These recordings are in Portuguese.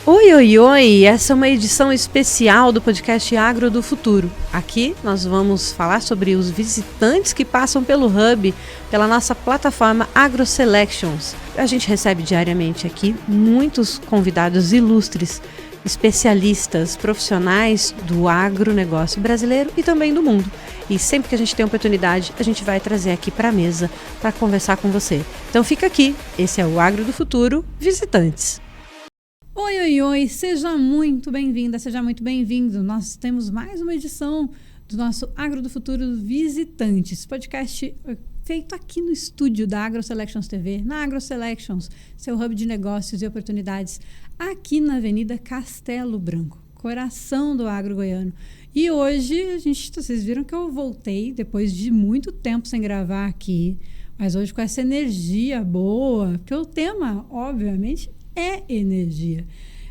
Oi, oi, oi! Essa é uma edição especial do podcast Agro do Futuro. Aqui nós vamos falar sobre os visitantes que passam pelo Hub, pela nossa plataforma AgroSelections. A gente recebe diariamente aqui muitos convidados ilustres, especialistas, profissionais do agronegócio brasileiro e também do mundo. E sempre que a gente tem oportunidade, a gente vai trazer aqui para a mesa para conversar com você. Então fica aqui, esse é o Agro do Futuro Visitantes. Oi, oi, oi, seja muito bem-vinda, seja muito bem-vindo. Nós temos mais uma edição do nosso Agro do Futuro Visitantes, podcast feito aqui no estúdio da AgroSelections TV, na AgroSelections, seu hub de negócios e oportunidades, aqui na Avenida Castelo Branco, coração do agro goiano. E hoje, vocês viram que eu voltei depois de muito tempo sem gravar aqui, mas hoje com essa energia boa, porque o tema, obviamente, é energia.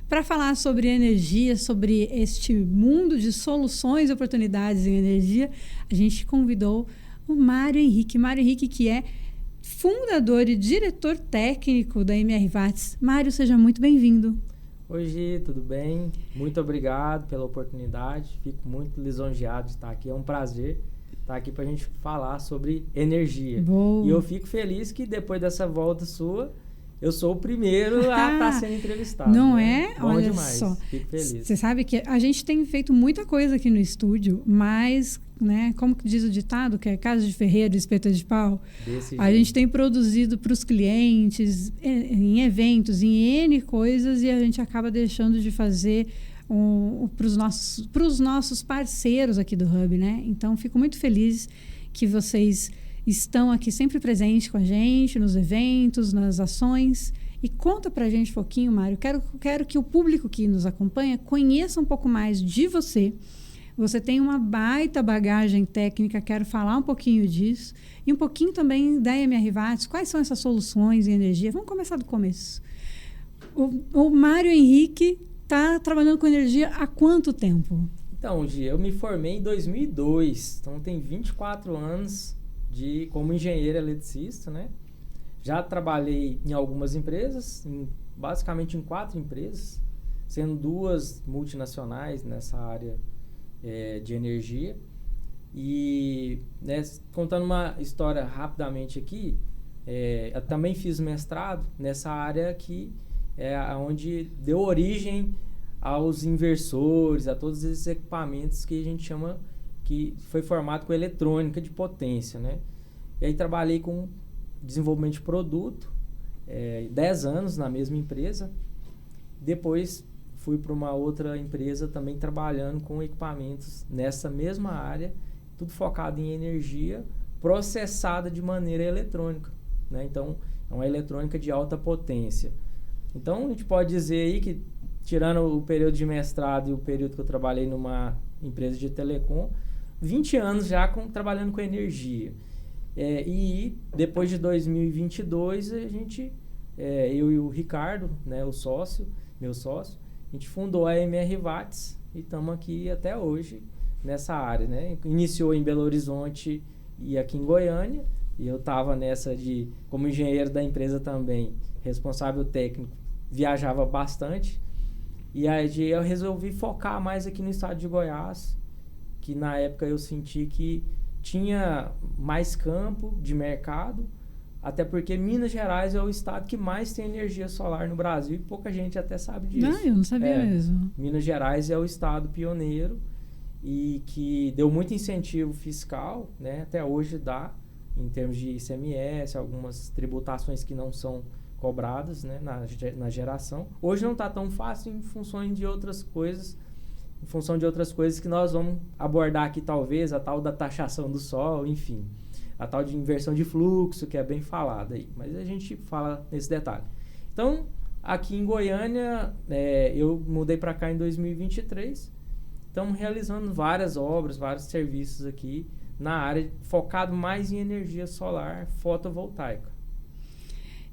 Para falar sobre energia, sobre este mundo de soluções e oportunidades em energia, a gente convidou o Mário Henrique. Mário Henrique, que é fundador e diretor técnico da MR Watts. Mário, seja muito bem-vindo. Oi, Gi, tudo bem? Muito obrigado pela oportunidade. Fico muito lisonjeado de estar aqui. É um prazer estar aqui para a gente falar sobre energia. Boa. E eu fico feliz que depois dessa volta sua, eu sou o primeiro a estar sendo entrevistado. Não né? é? Bom Olha demais. só. Fico feliz. Você sabe que a gente tem feito muita coisa aqui no estúdio, mas, né, como que diz o ditado, que é casa de ferreiro, espeta de pau, a gente tem produzido para os clientes, em eventos, em N coisas, e a gente acaba deixando de fazer para os nossos parceiros aqui do Hub, né? Então, fico muito feliz que vocês estão aqui sempre presentes com a gente, nos eventos, nas ações. E conta pra gente um pouquinho, Mário. Quero que o público que nos acompanha conheça um pouco mais de você. Você tem uma baita bagagem técnica, quero falar um pouquinho disso. E um pouquinho também da MR Watts. Quais são essas soluções em energia? Vamos começar do começo. O Mário Henrique está trabalhando com energia há quanto tempo? Então, Gi, eu me formei em 2002. Então, tem 24 anos como engenheiro eletricista, né? Já trabalhei em algumas empresas, basicamente em 4 empresas, sendo 2 multinacionais nessa área de energia. E, né, contando uma história rapidamente aqui, eu também fiz mestrado nessa área que é onde deu origem aos inversores, a todos esses equipamentos que a gente chama, que foi formado com eletrônica de potência, né? E aí trabalhei com desenvolvimento de produto, 10 anos na mesma empresa. Depois fui para uma outra empresa também trabalhando com equipamentos nessa mesma área, tudo focado em energia processada de maneira eletrônica, né? Então, é uma eletrônica de alta potência. Então, a gente pode dizer aí que, tirando o período de mestrado e o período que eu trabalhei numa empresa de telecom, 20 anos já trabalhando com energia. E depois de 2022, a gente, eu e o Ricardo, né, meu sócio, a gente fundou a MR Watts e estamos aqui até hoje nessa área, né? Iniciou em Belo Horizonte e aqui em Goiânia, e eu estava nessa como engenheiro da empresa também, responsável técnico, viajava bastante. E aí eu resolvi focar mais aqui no estado de Goiás, que na época eu senti que tinha mais campo de mercado, até porque Minas Gerais é o estado que mais tem energia solar no Brasil, e pouca gente até sabe disso. Não, eu não sabia mesmo. Minas Gerais é o estado pioneiro e que deu muito incentivo fiscal, né? Até hoje dá, em termos de ICMS, algumas tributações que não são cobradas, né, na geração. Hoje não está tão fácil em função de outras coisas, que nós vamos abordar aqui, talvez, a tal da taxação do sol, enfim, a tal de inversão de fluxo, que é bem falada aí, mas a gente fala nesse detalhe. Então, aqui em Goiânia, eu mudei para cá em 2023, estamos realizando várias obras, vários serviços aqui na área, focado mais em energia solar fotovoltaica.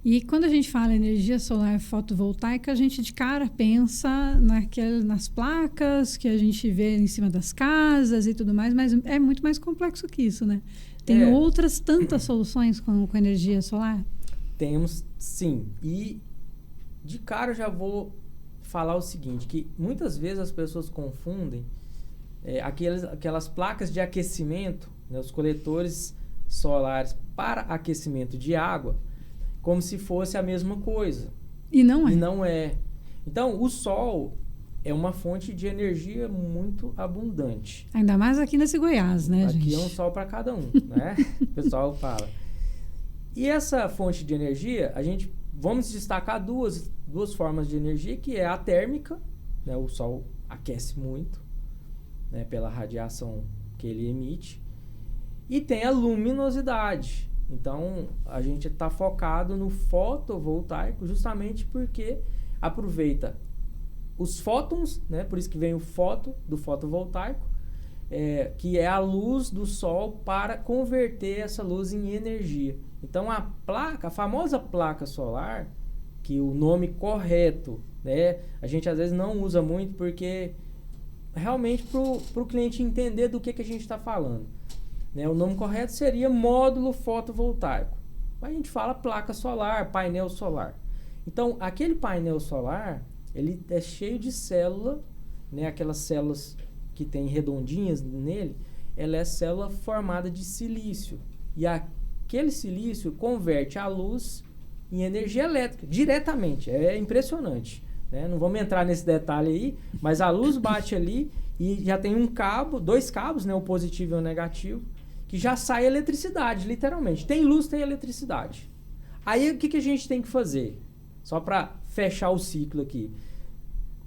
E quando a gente fala energia solar fotovoltaica, a gente de cara pensa nas placas que a gente vê em cima das casas e tudo mais, mas é muito mais complexo que isso, né? Tem outras tantas soluções com energia solar? Temos, sim. E de cara eu já vou falar o seguinte, que muitas vezes as pessoas confundem aquelas placas de aquecimento, né, os coletores solares para aquecimento de água, como se fosse a mesma coisa. E não é. E não é. Então, o sol é uma fonte de energia muito abundante. Ainda mais aqui nesse Goiás, né, aqui gente? É um sol para cada um, né? O pessoal fala. E essa fonte de energia, vamos destacar duas formas de energia, que é a térmica, né? O sol aquece muito, né? Pela radiação que ele emite. E tem a luminosidade. Então, a gente está focado no fotovoltaico justamente porque aproveita os fótons, né? Por isso que vem o do fotovoltaico, que é a luz do sol para converter essa luz em energia. Então, a famosa placa solar, que o nome correto, né? A gente às vezes não usa muito porque realmente para o cliente entender do que a gente está falando. Né? O nome correto seria módulo fotovoltaico. A gente fala placa solar, painel solar. Então, aquele painel solar, ele é cheio de célula, né? Aquelas células que tem redondinhas nele, ela é célula formada de silício. E aquele silício converte a luz em energia elétrica, diretamente. É impressionante. Né? Não vamos entrar nesse detalhe aí, mas a luz bate ali e já tem dois cabos, né? O positivo e o negativo, que já sai eletricidade, literalmente. Tem luz, tem eletricidade. Aí o que a gente tem que fazer? Só para fechar o ciclo aqui.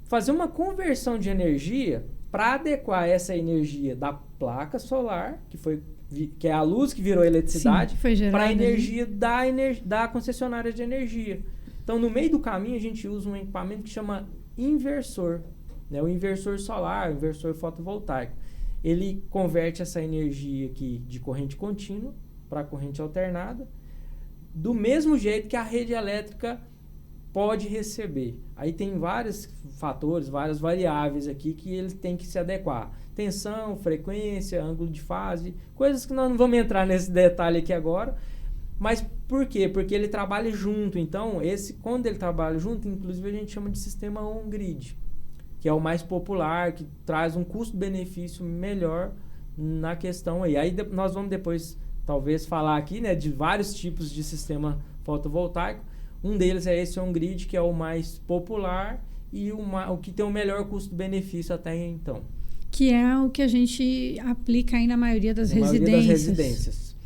Fazer uma conversão de energia para adequar essa energia da placa solar, que é a luz que virou eletricidade, para a energia da concessionária de energia. Então, no meio do caminho, a gente usa um equipamento que chama inversor. Né? O inversor solar, o inversor fotovoltaico. Ele converte essa energia aqui de corrente contínua para corrente alternada, do mesmo jeito que a rede elétrica pode receber. Aí tem vários fatores, várias variáveis aqui que ele tem que se adequar. Tensão, frequência, ângulo de fase, coisas que nós não vamos entrar nesse detalhe aqui agora. Mas por quê? Porque ele trabalha junto. Então, quando ele trabalha junto, inclusive a gente chama de sistema on-grid, que é o mais popular, que traz um custo-benefício melhor na questão aí. Aí nós vamos depois, talvez, falar aqui, né, de vários tipos de sistema fotovoltaico. Um deles é esse on-grid, que é o mais popular e o que tem o melhor custo-benefício até então. Que é o que a gente aplica aí na maioria das residências.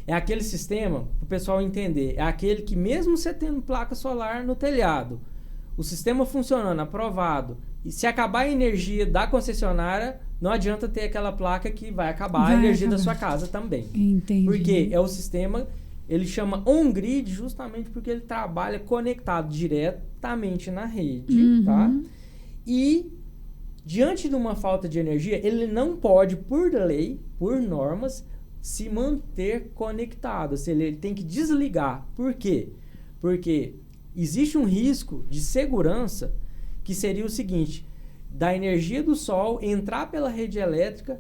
É aquele sistema, para o pessoal entender, é aquele que mesmo você tendo placa solar no telhado, o sistema funcionando, aprovado, e se acabar a energia da concessionária, não adianta ter aquela placa que vai acabar a energia da sua casa também. Entendi. Porque é o sistema, ele chama on-grid justamente porque ele trabalha conectado diretamente na rede, tá? E diante de uma falta de energia, ele não pode, por lei, por normas, se manter conectado. Ele tem que desligar. Por quê? Porque existe um risco de segurança que seria o seguinte: da energia do sol entrar pela rede elétrica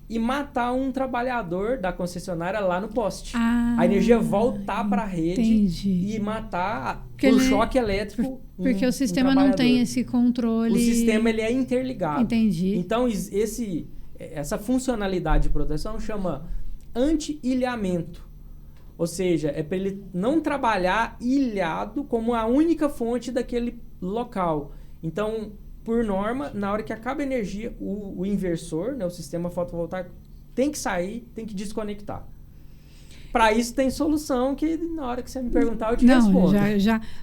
e matar um trabalhador da concessionária lá no poste. A energia voltar para a rede e matar por choque elétrico. Porque o sistema não tem esse controle. O sistema ele é interligado. Entendi. Então, essa funcionalidade de proteção chama anti-ilhamento. Ou seja, é para ele não trabalhar ilhado como a única fonte daquele local. Então, por norma, na hora que acaba a energia, o inversor, né, o sistema fotovoltaico, tem que sair, tem que desconectar. Para isso tem solução que na hora que você me perguntar eu te respondo.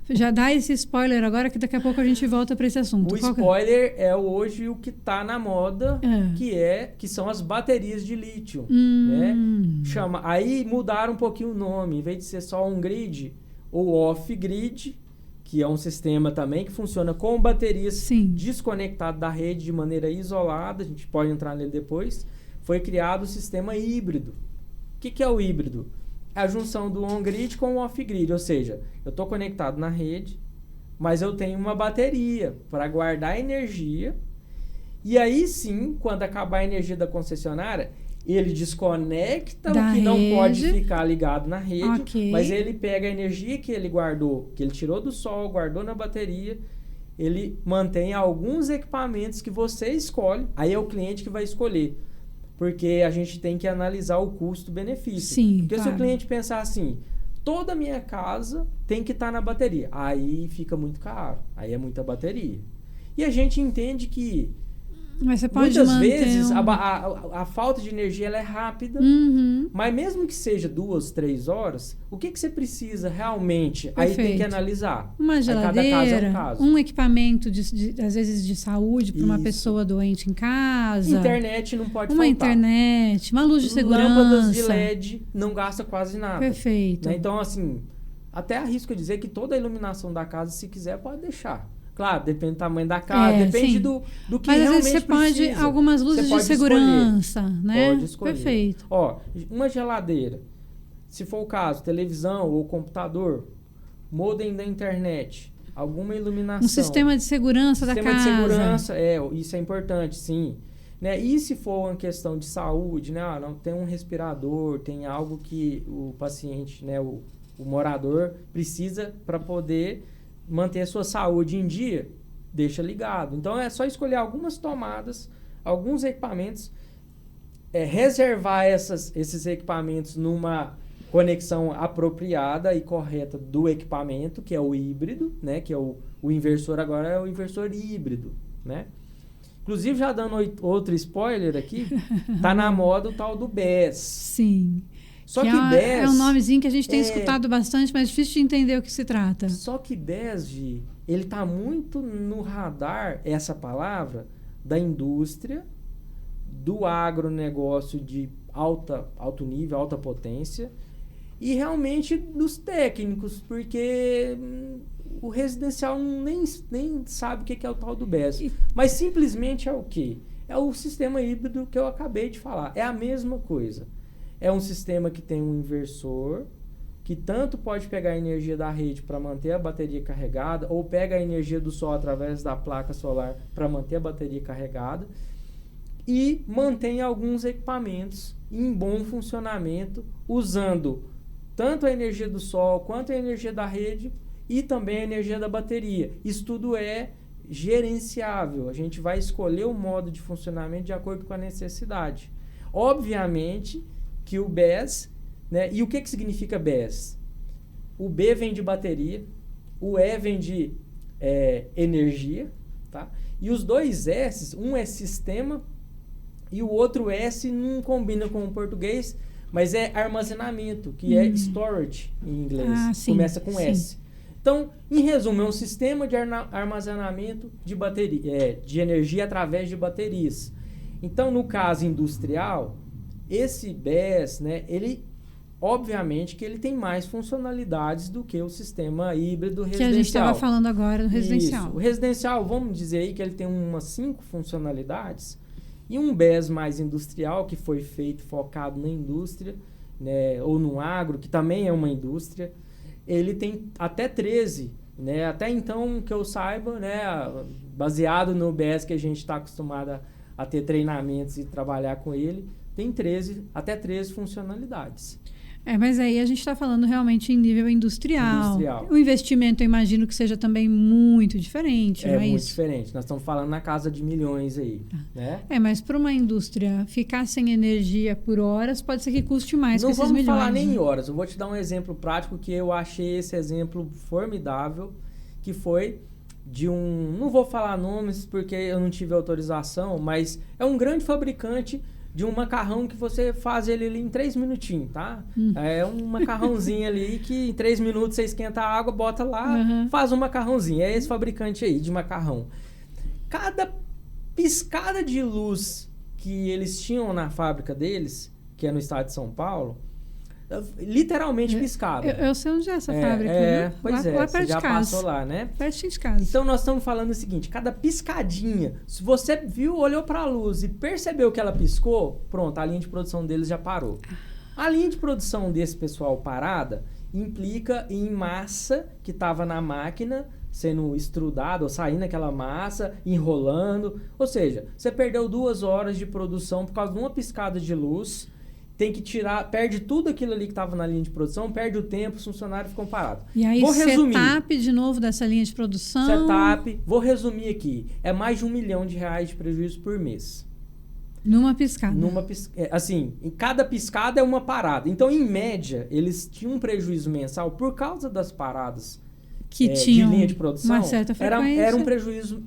Já dá esse spoiler agora que daqui a pouco a gente volta para esse assunto. O spoiler é hoje o que está na moda, que são as baterias de lítio. Né? Aí mudaram um pouquinho o nome, em vez de ser só um grid ou off-grid, que é um sistema também que funciona com baterias desconectadas da rede de maneira isolada, a gente pode entrar nele depois, foi criado o sistema híbrido. O que é o híbrido? É a junção do on-grid com o off-grid, ou seja, eu estou conectado na rede, mas eu tenho uma bateria para guardar energia, e aí sim, quando acabar a energia da concessionária, ele desconecta o que não pode ficar ligado na rede, mas ele pega a energia que ele guardou, que ele tirou do sol, guardou na bateria, ele mantém alguns equipamentos que você escolhe, aí é o cliente que vai escolher. Porque a gente tem que analisar o custo-benefício. Sim, porque claro. se o cliente pensar assim, toda a minha casa tem que estar na bateria, aí fica muito caro, aí é muita bateria. E a gente entende que Mas você pode muitas manter vezes a falta de energia ela é rápida, mas mesmo que seja 2, 3 horas, o que você precisa realmente? Aí tem que analisar. Uma Aí geladeira, cada caso é um caso. um equipamento, às vezes, de saúde para uma Isso. pessoa doente em casa. Internet não pode uma faltar. Internet, uma luz de segurança. Lâmpadas de LED não gasta quase nada. Perfeito. Né? Então, assim, até arrisco dizer que toda a iluminação da casa, se quiser, pode deixar. Claro, depende do tamanho da casa, depende do que mas, realmente às vezes você precisa. pode, algumas luzes de segurança, né? Pode escolher. Perfeito. Ó, uma geladeira, se for o caso, televisão ou computador, modem da internet, alguma iluminação. Um sistema de segurança da casa. Sistema de segurança, isso é importante, sim. Né? E se for uma questão de saúde, né? Não tem um respirador, tem algo que o paciente, né? O morador precisa para poder manter a sua saúde em dia, deixa ligado. Então é só escolher algumas tomadas, alguns equipamentos, reservar esses equipamentos numa conexão apropriada e correta do equipamento, que é o híbrido, né? Que é o inversor agora é o inversor híbrido, né? Inclusive, já dando outro spoiler aqui, tá na moda o tal do BESS. Sim. Só que BESS... É um nomezinho que a gente tem escutado bastante, mas é difícil de entender o que se trata. Só que BESS, ele tá muito no radar, essa palavra, da indústria, do agronegócio de alto nível, alta potência, e realmente dos técnicos, porque o residencial nem sabe o que é o tal do BESS. Mas simplesmente é o quê? É o sistema híbrido que eu acabei de falar. É a mesma coisa. É um sistema que tem um inversor, que tanto pode pegar a energia da rede para manter a bateria carregada, ou pega a energia do sol através da placa solar para manter a bateria carregada, e mantém alguns equipamentos em bom funcionamento, usando tanto a energia do sol quanto a energia da rede e também a energia da bateria. Isso tudo é gerenciável. A gente vai escolher o modo de funcionamento de acordo com a necessidade. Obviamente que o BESS, né? E o que significa BESS? O B vem de bateria, o E vem de energia, tá? E os dois S, um é sistema e o outro S não combina com o português, mas é armazenamento, que é storage em inglês. Sim, começa com S. Então, em resumo, é um sistema de armazenamento de bateria, de energia através de baterias. Então, no caso industrial, esse BESS, né, ele, obviamente, que ele tem mais funcionalidades do que o sistema híbrido residencial. Que a gente estava falando agora do residencial. Isso. O residencial, vamos dizer aí que ele tem umas 5 funcionalidades. E um BESS mais industrial, que foi feito focado na indústria, né, ou no agro, que também é uma indústria, ele tem até 13, né? Até então, que eu saiba, né, baseado no BESS que a gente está acostumado a ter treinamentos e trabalhar com ele, tem até 13 funcionalidades. Mas aí a gente está falando realmente em nível industrial. O investimento, eu imagino que seja também muito diferente, não é muito isso? diferente. Nós estamos falando na casa de milhões aí, né? Mas para uma indústria ficar sem energia por horas, pode ser que custe mais que esses milhões. Não vamos falar nem em horas. Eu vou te dar um exemplo prático que eu achei esse exemplo formidável, que foi de não vou falar nomes porque eu não tive autorização, mas é um grande fabricante de um macarrão que você faz ele ali em 3 minutinhos, tá? É um macarrãozinho ali que em 3 minutos você esquenta a água, bota lá, faz um macarrãozinho. É esse fabricante aí de macarrão. Cada piscada de luz que eles tinham na fábrica deles, que é no estado de São Paulo, literalmente piscava. Eu sei onde é essa fábrica, viu? Pois lá perto você já de casa. passou lá, né? Pertinho de casa. Então nós estamos falando o seguinte, cada piscadinha, se você viu, olhou para a luz e percebeu que ela piscou, pronto, a linha de produção deles já parou. A linha de produção desse pessoal parada implica em massa que estava na máquina sendo estrudada, ou saindo aquela massa, enrolando. Ou seja, você perdeu 2 horas de produção por causa de uma piscada de luz tem que tirar, perde tudo aquilo ali que estava na linha de produção, perde o tempo, os funcionários ficam parados. E aí, setup de novo dessa linha de produção. Setup, vou resumir aqui, é mais de R$1 milhão de prejuízo por mês. Numa piscada. Assim, em cada piscada é uma parada. Então, em média, eles tinham um prejuízo mensal por causa das paradas que tinham de linha de produção. Uma certa frequência. Era um prejuízo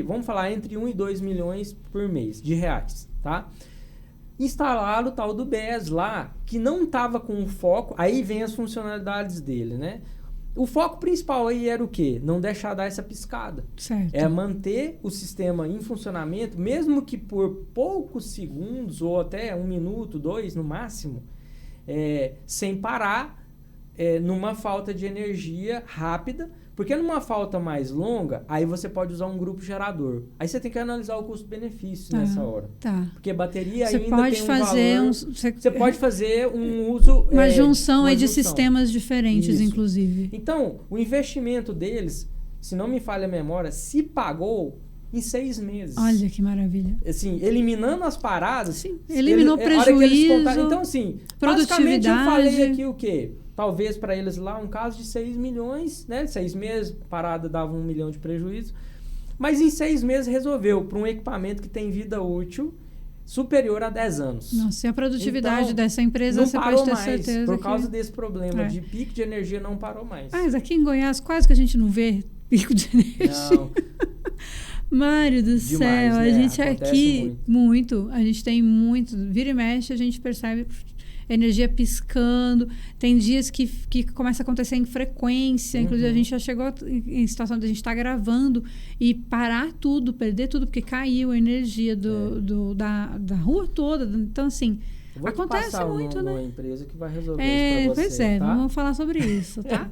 vamos falar, entre 1 e 2 milhões por mês de reais, tá? Instalaram o tal do BES lá, que não estava com o foco, aí vem as funcionalidades dele, né? O foco principal aí era o quê? Não deixar dar essa piscada. Certo. É manter o sistema em funcionamento, mesmo que por poucos segundos, ou até 1 minuto, 2 no máximo, sem parar, numa falta de energia rápida. Porque numa falta mais longa, aí você pode usar um grupo gerador. Aí você tem que analisar o custo-benefício nessa hora. Tá. Porque a bateria você ainda pode tem um fazer valor... Você pode fazer um uso... Uma junção aí de sistemas diferentes, Isso. Inclusive. Então, o investimento deles, se não me falha a memória, se pagou em 6 meses. Olha que maravilha. Assim, eliminando as paradas... Sim, eliminou prejuízo, então, assim, basicamente eu falei aqui o quê? Talvez para eles lá um caso de 6 milhões, né? 6 meses, parada dava 1 milhão de prejuízo. Mas em 6 meses resolveu para um equipamento que tem vida útil superior a 10 anos. Nossa, e a produtividade então, dessa empresa não você parou pode ter mais, certeza. Por causa desse problema de pico de energia, não parou mais. Mas aqui em Goiás quase que a gente não vê pico de energia. Não. Mário do céu, né? A gente Acontece aqui muito. A gente tem muito. Vira e mexe, a gente percebe energia piscando. Tem dias que começa a acontecer em frequência. Inclusive, a gente já chegou em situação de a gente estar gravando e parar tudo, perder tudo, porque caiu a energia da rua toda. Então, assim, acontece muito, né? Uma empresa que vai resolver isso pra você, pois é, tá? não vamos falar sobre isso, tá?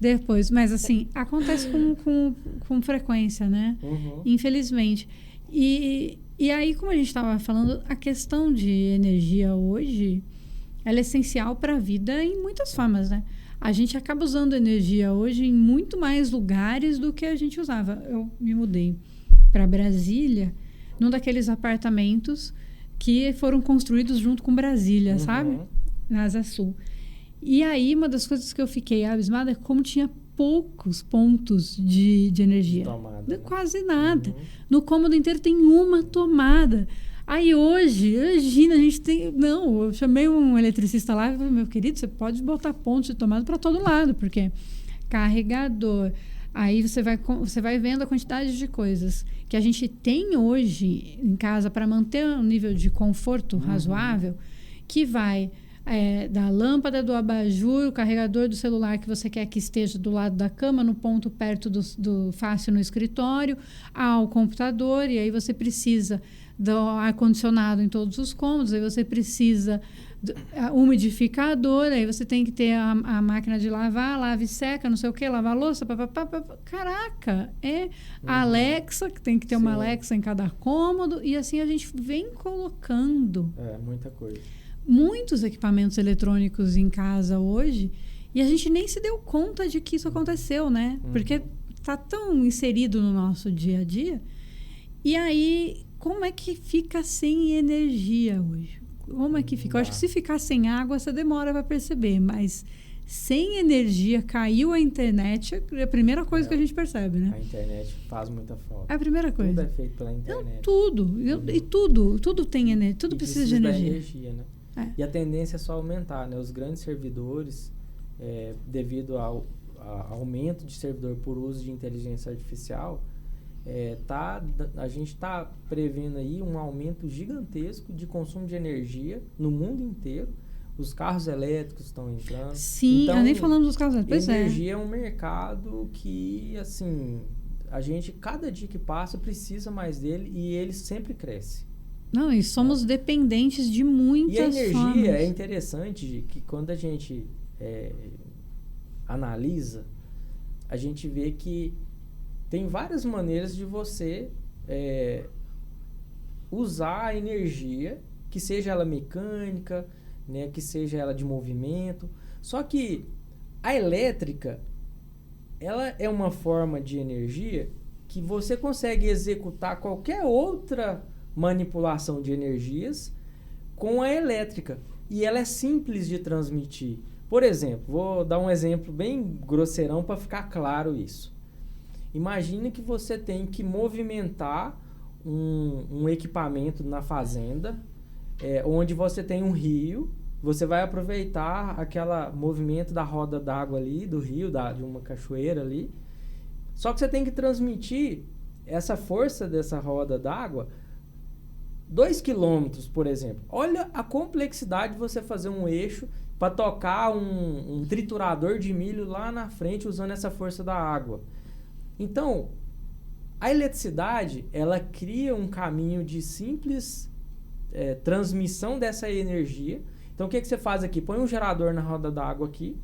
Depois. Mas, assim, acontece com frequência, né? Infelizmente. E aí, como a gente estava falando, a questão de energia hoje... ela é essencial para a vida em muitas formas, né? A gente acaba usando energia hoje em muito mais lugares do que a gente usava. Eu me mudei para Brasília, num daqueles apartamentos que foram construídos junto com Brasília, sabe? Na Asa Sul. E aí, uma das coisas que eu fiquei abismada é como tinha poucos pontos de energia. Tomada, quase nada. No cômodo inteiro tem uma tomada. Aí hoje, imagina, a gente tem... Não, eu chamei um eletricista lá e falei, meu querido, você pode botar pontos de tomada para todo lado, porque carregador... Aí você vai vendo a quantidade de coisas que a gente tem hoje em casa para manter um nível de conforto razoável, que vai da lâmpada, do abajur, o carregador do celular que você quer que esteja do lado da cama, no ponto perto do fácil no escritório, ao computador, e aí você precisa do ar-condicionado em todos os cômodos, aí você precisa umidificador, aí você tem que ter a máquina de lavar, lava e seca, não sei o que, lavar louça, caraca, a Alexa, que tem que ter uma Alexa em cada cômodo, e assim a gente vem colocando muita coisa. Muitos equipamentos eletrônicos em casa hoje, e a gente nem se deu conta de que isso aconteceu, né? Porque está tão inserido no nosso dia a dia. E aí, como é que fica sem energia hoje? Como é que fica? Eu acho que se ficar sem água, você demora para perceber, mas sem energia, caiu a internet, é a primeira coisa que a gente percebe, né? A internet faz muita falta. É a primeira coisa. Tudo é feito pela internet. Não, tudo. E tudo tem energia, tudo precisa de energia. Da energia, né? E a tendência é só aumentar, né? Os grandes servidores, devido ao aumento de servidor por uso de inteligência artificial, a gente está prevendo aí um aumento gigantesco de consumo de energia no mundo inteiro. Os carros elétricos estão entrando. Sim, então, nem falamos dos carros elétricos. Energia é um mercado que, assim, a gente, cada dia que passa, precisa mais dele e ele sempre cresce. Não, e somos dependentes de muitas formas. E a energia é interessante que quando a gente analisa, a gente vê que tem várias maneiras de você usar a energia, que seja ela mecânica, né, que seja ela de movimento. Só que a elétrica, ela é uma forma de energia que você consegue executar qualquer outra manipulação de energias com a elétrica. E ela é simples de transmitir. Por exemplo, vou dar um exemplo bem grosseirão para ficar claro isso. Imagine que você tem que movimentar um equipamento na fazenda, onde você tem um rio, você vai aproveitar aquele movimento da roda d'água ali, do rio, de uma cachoeira ali. Só que você tem que transmitir essa força dessa roda d'água 2 quilômetros, por exemplo. Olha a complexidade de você fazer um eixo para tocar um triturador de milho lá na frente usando essa força da água. Então, a eletricidade, ela cria um caminho de simples transmissão dessa energia. Então, o que você faz aqui? Põe um gerador na roda d'água aqui,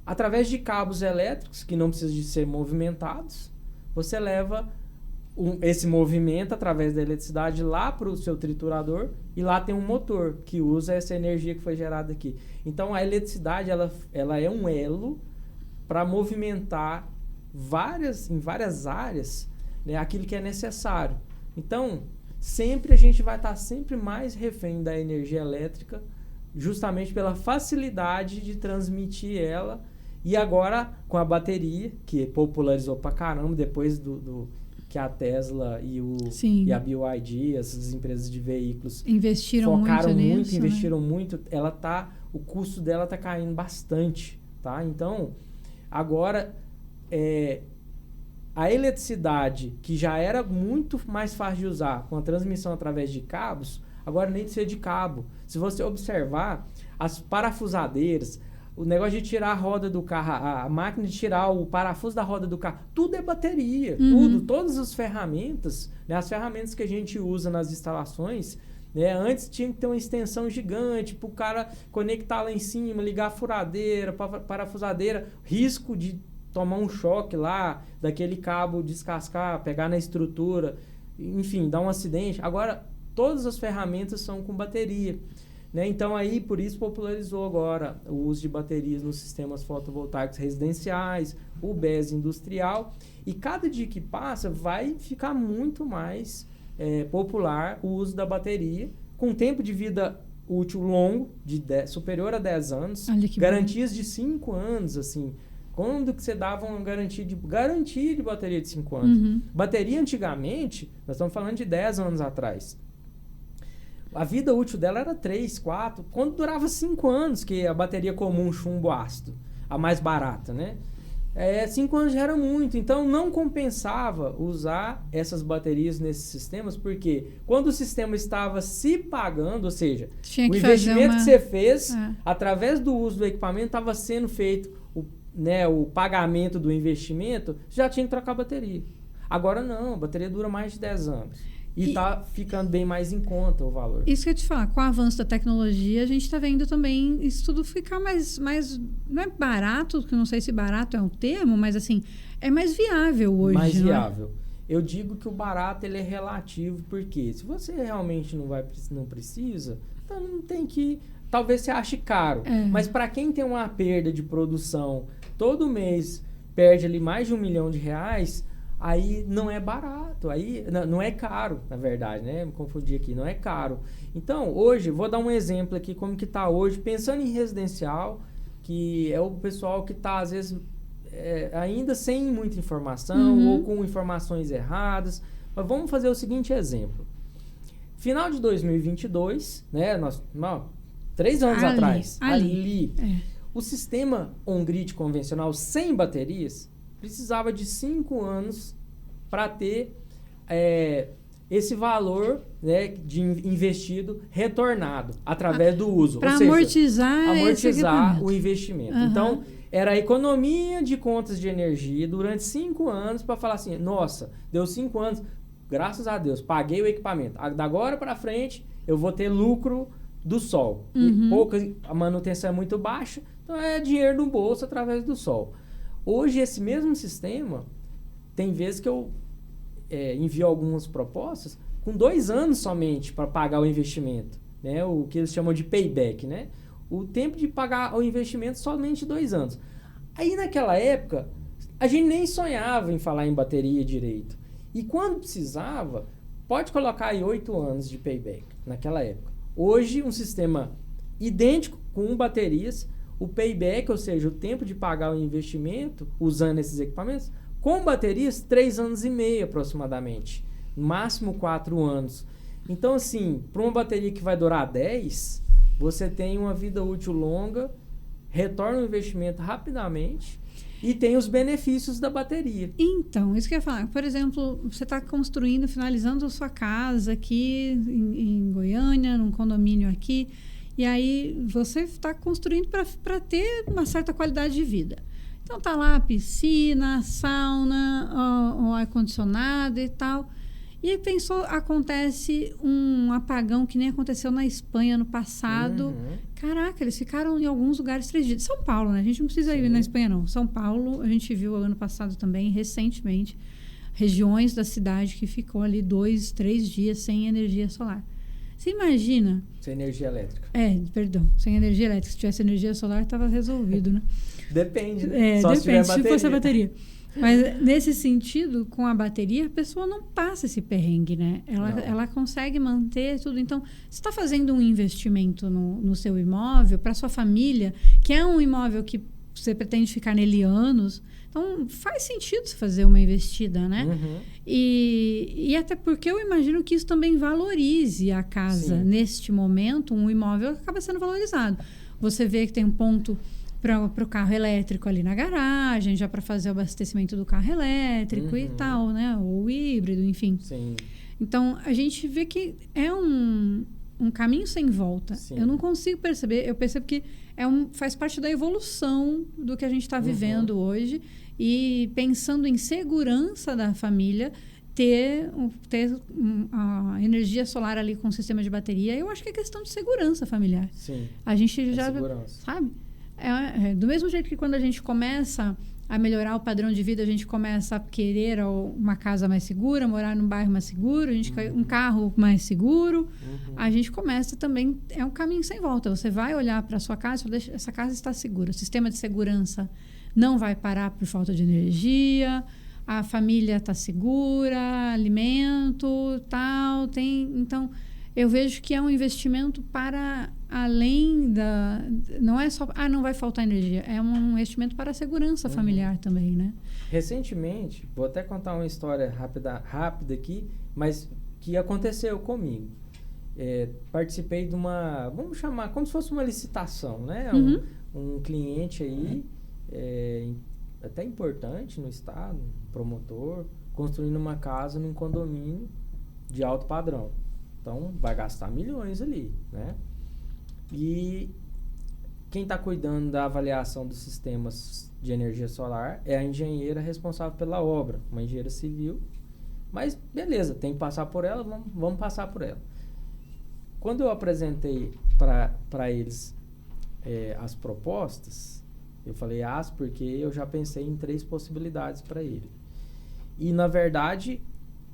através de cabos elétricos, que não precisam de ser movimentados, você leva esse movimento através da eletricidade lá para o seu triturador, e lá tem um motor que usa essa energia que foi gerada aqui. Então, a eletricidade, ela é um elo para movimentar em várias áreas, né, aquilo que é necessário. Então, sempre a gente vai estar sempre mais refém da energia elétrica, justamente pela facilidade de transmitir ela. E agora, com a bateria, que popularizou pra caramba, depois que a Tesla e a BYD, essas empresas de veículos, focaram muito, investiram muito, o custo dela está caindo bastante, tá? Então, agora, a eletricidade, que já era muito mais fácil de usar, com a transmissão através de cabos, agora nem precisa de cabo. Se você observar, as parafusadeiras, o negócio de tirar a roda do carro, a máquina de tirar o parafuso da roda do carro, tudo é bateria, todas as ferramentas, né, as ferramentas que a gente usa nas instalações, né, antes tinha que ter uma extensão gigante para o cara conectar lá em cima, ligar a furadeira, parafusadeira, risco de tomar um choque lá, daquele cabo descascar, pegar na estrutura, enfim, dar um acidente. Agora, todas as ferramentas são com bateria. Né? Então, aí, por isso, popularizou agora o uso de baterias nos sistemas fotovoltaicos residenciais, o BES industrial, e cada dia que passa vai ficar muito mais popular o uso da bateria, com tempo de vida útil longo, superior a 10 anos, garantias de 5 anos, assim. Quando que você dava uma garantia de bateria de 5 anos? Bateria, antigamente, nós estamos falando de 10 anos atrás, a vida útil dela era 3, 4, quando durava 5 anos, que a bateria comum chumbo ácido, a mais barata, né? 5 anos já era muito, então não compensava usar essas baterias nesses sistemas, porque quando o sistema estava se pagando, ou seja, o investimento que você fez, através do uso do equipamento, estava sendo feito o pagamento do investimento, já tinha que trocar a bateria. Agora não, a bateria dura mais de 10 anos. E está ficando bem mais em conta o valor. Isso que eu ia te falar, com o avanço da tecnologia, a gente está vendo também isso tudo ficar mais... Não é barato, que eu não sei se barato é um termo, mas assim, é mais viável hoje. Mais viável. Eu digo que o barato ele é relativo, porque se você realmente não precisa, então não tem que... Talvez você ache caro. Mas para quem tem uma perda de produção, todo mês perde ali mais de R$1 milhão, aí não é barato, aí não é caro, na verdade, né? Me confundi aqui, não é caro. Então, hoje, vou dar um exemplo aqui, como que está hoje, pensando em residencial, que é o pessoal que está, às vezes, ainda sem muita informação, ou com informações erradas. Mas vamos fazer o seguinte exemplo. Final de 2022, né? 3 anos atrás, o sistema on-grid convencional sem baterias precisava de 5 anos para ter esse valor, né, de investido retornado através do uso. Para amortizar o investimento. Então, era a economia de contas de energia durante 5 anos para falar assim, nossa, deu 5 anos, graças a Deus, paguei o equipamento. Da agora para frente, eu vou ter lucro do sol. E a manutenção é muito baixa, então é dinheiro no bolso através do sol. Hoje, esse mesmo sistema, tem vezes que eu envio algumas propostas com 2 anos somente para pagar o investimento, né? O que eles chamam de payback, né? O tempo de pagar o investimento somente 2 anos. Aí, naquela época, a gente nem sonhava em falar em bateria direito. E quando precisava, pode colocar aí 8 anos de payback, naquela época. Hoje, um sistema idêntico com baterias, o payback, ou seja, o tempo de pagar o investimento usando esses equipamentos, com baterias, 3 anos e meio aproximadamente. Máximo 4 anos. Então, assim, para uma bateria que vai durar 10, você tem uma vida útil longa, retorna o investimento rapidamente e tem os benefícios da bateria. Então, isso que eu ia falar. Por exemplo, você está construindo, finalizando a sua casa aqui em Goiânia, num condomínio aqui, e aí você está construindo para ter uma certa qualidade de vida. Então, tá lá a piscina, sauna, o ar-condicionado e tal. E aí pensou, acontece um apagão que nem aconteceu na Espanha no passado. Caraca, eles ficaram em alguns lugares 3 dias. São Paulo, né? A gente não precisa ir na Espanha, não. São Paulo, a gente viu ano passado também, recentemente, regiões da cidade que ficou ali 2, 3 dias sem energia solar. Você imagina... Sem energia elétrica. Perdão. Sem energia elétrica. Se tivesse energia solar, estava resolvido, né? Depende, né? Só depende, se fosse a bateria. Mas, nesse sentido, com a bateria, a pessoa não passa esse perrengue, né? Ela consegue manter tudo. Então, você está fazendo um investimento no seu imóvel, para sua família, que é um imóvel que você pretende ficar nele anos. Então, faz sentido você fazer uma investida, né? E até porque eu imagino que isso também valorize a casa. Sim. Neste momento, um imóvel acaba sendo valorizado. Você vê que tem um ponto para o carro elétrico ali na garagem, já para fazer o abastecimento do carro elétrico e tal, né? Ou híbrido, enfim. Sim. Então, a gente vê que é um caminho sem volta. Sim. Eu não consigo perceber, eu percebo que faz parte da evolução do que a gente está vivendo hoje, e pensando em segurança da família, ter a energia solar ali com o sistema de bateria, eu acho que é questão de segurança familiar. Sim. A gente já segurança. Sabe? Do mesmo jeito que quando a gente começa a melhorar o padrão de vida, a gente começa a querer uma casa mais segura, morar num bairro mais seguro, a gente quer um carro mais seguro, a gente começa também, é um caminho sem volta. Você vai olhar para a sua casa e fala, essa casa está segura, o sistema de segurança não vai parar por falta de energia, a família está segura, alimento, tal, então eu vejo que é um investimento para além da... Não é só... não vai faltar energia. É um investimento para a segurança familiar também, né? Recentemente, vou até contar uma história rápida aqui, mas que aconteceu comigo. Participei de uma... Vamos chamar como se fosse uma licitação, né? Um cliente aí, até importante no estado, um promotor, construindo uma casa num condomínio de alto padrão. Então, vai gastar milhões ali, né? E quem está cuidando da avaliação dos sistemas de energia solar é a engenheira responsável pela obra, uma engenheira civil. Mas, beleza, tem que passar por ela, vamos passar por ela. Quando eu apresentei para eles as propostas, eu falei porque eu já pensei em 3 possibilidades para ele. E, na verdade...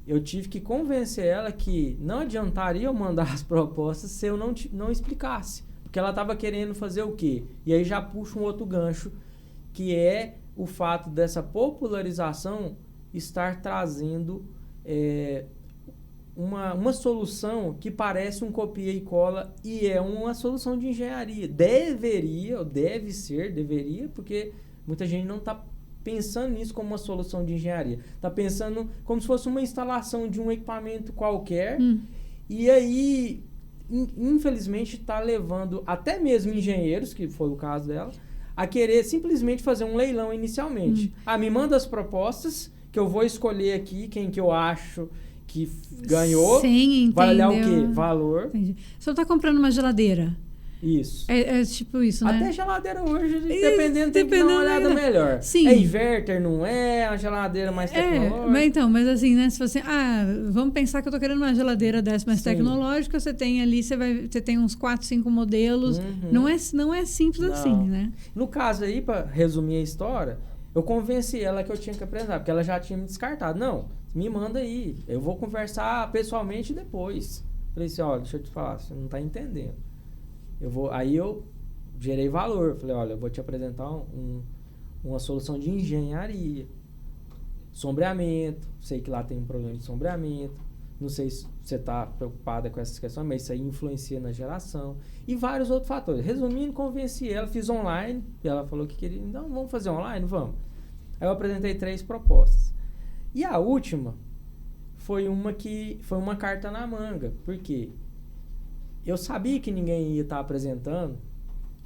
eu tive que convencer ela que não adiantaria eu mandar as propostas se eu não explicasse. Porque ela estava querendo fazer o quê? E aí já puxa um outro gancho, que é o fato dessa popularização estar trazendo uma solução que parece um copia e cola e é uma solução de engenharia. Deveria, porque muita gente não está pensando nisso como uma solução de engenharia. Está pensando como se fosse uma instalação de um equipamento qualquer. E aí, infelizmente, está levando até mesmo engenheiros, que foi o caso dela, a querer simplesmente fazer um leilão inicialmente. Me manda as propostas, que eu vou escolher aqui quem que eu acho que ganhou. Sim, vai olhar o quê? Valor. Entendi. Você não está comprando uma geladeira? Isso. É tipo isso, né? Até geladeira hoje, dependendo, tem que dar uma olhada melhor. Sim. É inverter, não é? A geladeira mais tecnológica. Mas assim, né? Se você... vamos pensar que eu tô querendo uma geladeira dessa mais tecnológica, você tem ali, você tem uns 4, 5 modelos. Não é simples assim, né? No caso aí, para resumir a história, eu convenci ela que eu tinha que apresentar, porque ela já tinha me descartado. Não, me manda aí. Eu vou conversar pessoalmente depois. Falei assim, olha, deixa eu te falar, você não tá entendendo. Aí eu gerei valor. Falei, olha, eu vou te apresentar uma solução de engenharia. Sombreamento. Sei que lá tem um problema de sombreamento. Não sei se você está preocupada com essas questões, mas isso aí influencia na geração. E vários outros fatores. Resumindo, convenci ela, fiz online. E ela falou que queria, então vamos fazer online? Vamos. Aí eu apresentei 3 propostas. E a última foi uma carta na manga. Por quê? Eu sabia que ninguém ia estar apresentando